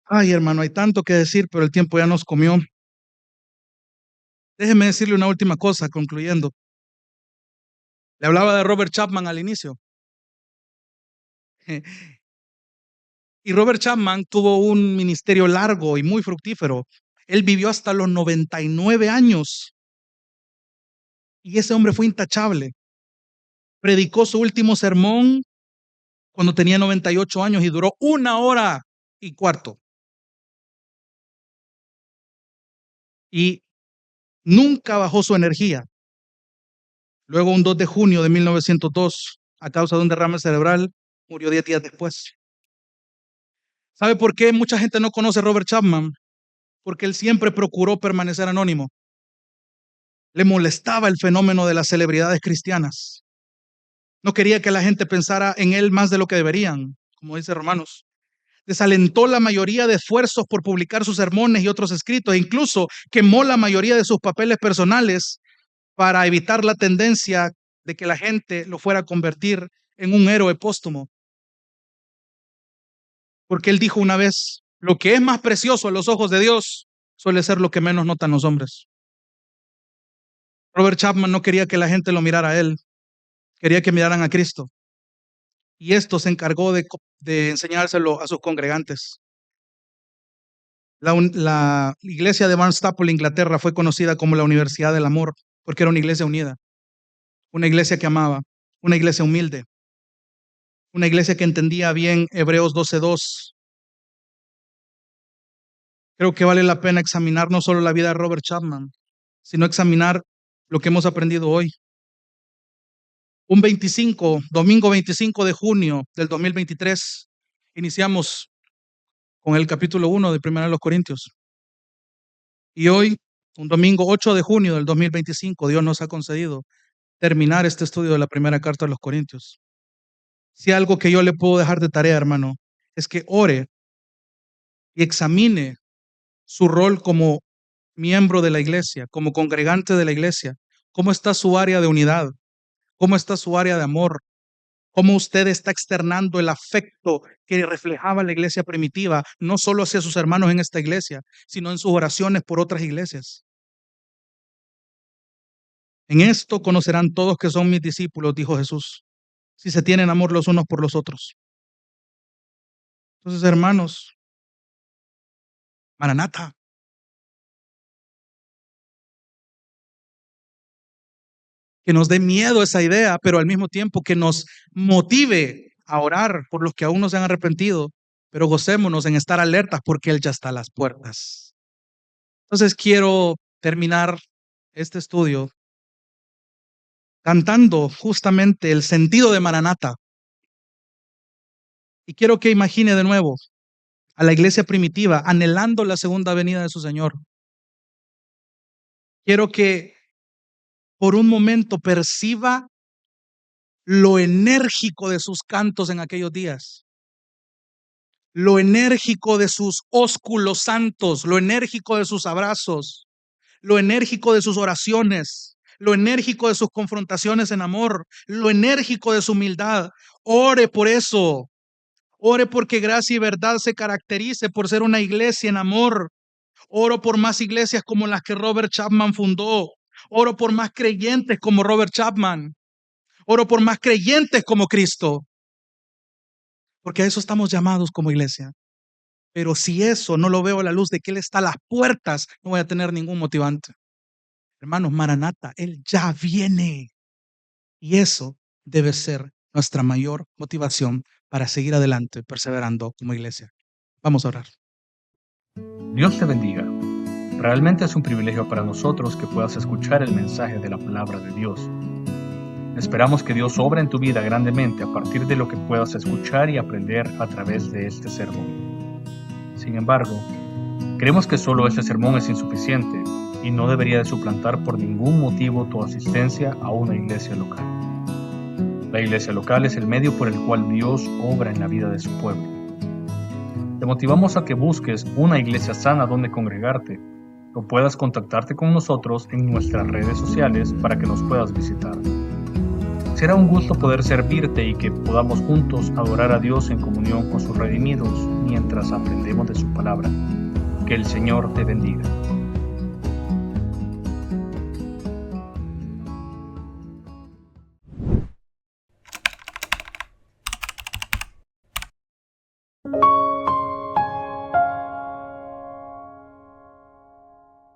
Ay, hermano, hay tanto que decir, pero el tiempo ya nos comió. Déjeme decirle una última cosa, concluyendo. Le hablaba de Robert Chapman al inicio. Y Robert Chapman tuvo un ministerio largo y muy fructífero. Él vivió hasta los 99 años. Y ese hombre fue intachable. Predicó su último sermón cuando tenía 98 años y duró 1 hora y cuarto. Y nunca bajó su energía. Luego, un 2 de junio de 1902, a causa de un derrame cerebral, murió 10 días después. ¿Sabe por qué mucha gente no conoce a Robert Chapman? Porque él siempre procuró permanecer anónimo. Le molestaba el fenómeno de las celebridades cristianas. No quería que la gente pensara en él más de lo que deberían, como dice Romanos. Desalentó la mayoría de esfuerzos por publicar sus sermones y otros escritos, e incluso quemó la mayoría de sus papeles personales para evitar la tendencia de que la gente lo fuera a convertir en un héroe póstumo. Porque él dijo una vez, lo que es más precioso a los ojos de Dios suele ser lo que menos notan los hombres. Robert Chapman no quería que la gente lo mirara a él, quería que miraran a Cristo. Y esto se encargó de enseñárselo a sus congregantes. La iglesia de Barnstaple, Inglaterra, fue conocida como la Universidad del Amor, porque era una iglesia unida, una iglesia que amaba, una iglesia humilde, una iglesia que entendía bien Hebreos 12:2. Creo que vale la pena examinar no solo la vida de Robert Chapman, sino examinar lo que hemos aprendido hoy. Domingo 25 de junio del 2023, iniciamos con el capítulo 1 de Primera de los Corintios. Y hoy, un domingo 8 de junio del 2025, Dios nos ha concedido terminar este estudio de la primera carta de los Corintios. Si algo que yo le puedo dejar de tarea, hermano, es que ore y examine su rol como miembro de la iglesia, como congregante de la iglesia. ¿Cómo está su área de unidad? ¿Cómo está su área de amor? ¿Cómo usted está externando el afecto que reflejaba la iglesia primitiva, no solo hacia sus hermanos en esta iglesia, sino en sus oraciones por otras iglesias? En esto conocerán todos que son mis discípulos, dijo Jesús, si se tienen amor los unos por los otros. Entonces, hermanos, Maranata, que nos dé miedo esa idea, pero al mismo tiempo que nos motive a orar por los que aún no se han arrepentido, pero gocémonos en estar alertas porque Él ya está a las puertas. Entonces quiero terminar este estudio cantando justamente el sentido de Maranata. Y quiero que imagine de nuevo a la iglesia primitiva anhelando la segunda venida de su Señor. Quiero que por un momento perciba lo enérgico de sus cantos en aquellos días, lo enérgico de sus ósculos santos, lo enérgico de sus abrazos, lo enérgico de sus oraciones, lo enérgico de sus confrontaciones en amor, lo enérgico de su humildad. Ore por eso. Ore porque gracia y verdad se caracterice por ser una iglesia en amor. Oro por más iglesias como las que Robert Chapman fundó. Oro por más creyentes como Robert Chapman. Oro por más creyentes como Cristo. Porque a eso estamos llamados como iglesia. Pero si eso no lo veo a la luz de que Él está a las puertas, no voy a tener ningún motivante. Hermanos, Maranata, Él ya viene. Y eso debe ser nuestra mayor motivación para seguir adelante, perseverando como iglesia. Vamos a orar. Dios te bendiga. Realmente es un privilegio para nosotros que puedas escuchar el mensaje de la palabra de Dios. Esperamos que Dios obra en tu vida grandemente a partir de lo que puedas escuchar y aprender a través de este sermón. Sin embargo, creemos que solo este sermón es insuficiente y no debería de suplantar por ningún motivo tu asistencia a una iglesia local. La iglesia local es el medio por el cual Dios obra en la vida de su pueblo. Te motivamos a que busques una iglesia sana donde congregarte o puedas contactarte con nosotros en nuestras redes sociales para que nos puedas visitar. Será un gusto poder servirte y que podamos juntos adorar a Dios en comunión con sus redimidos mientras aprendemos de su palabra. Que el Señor te bendiga.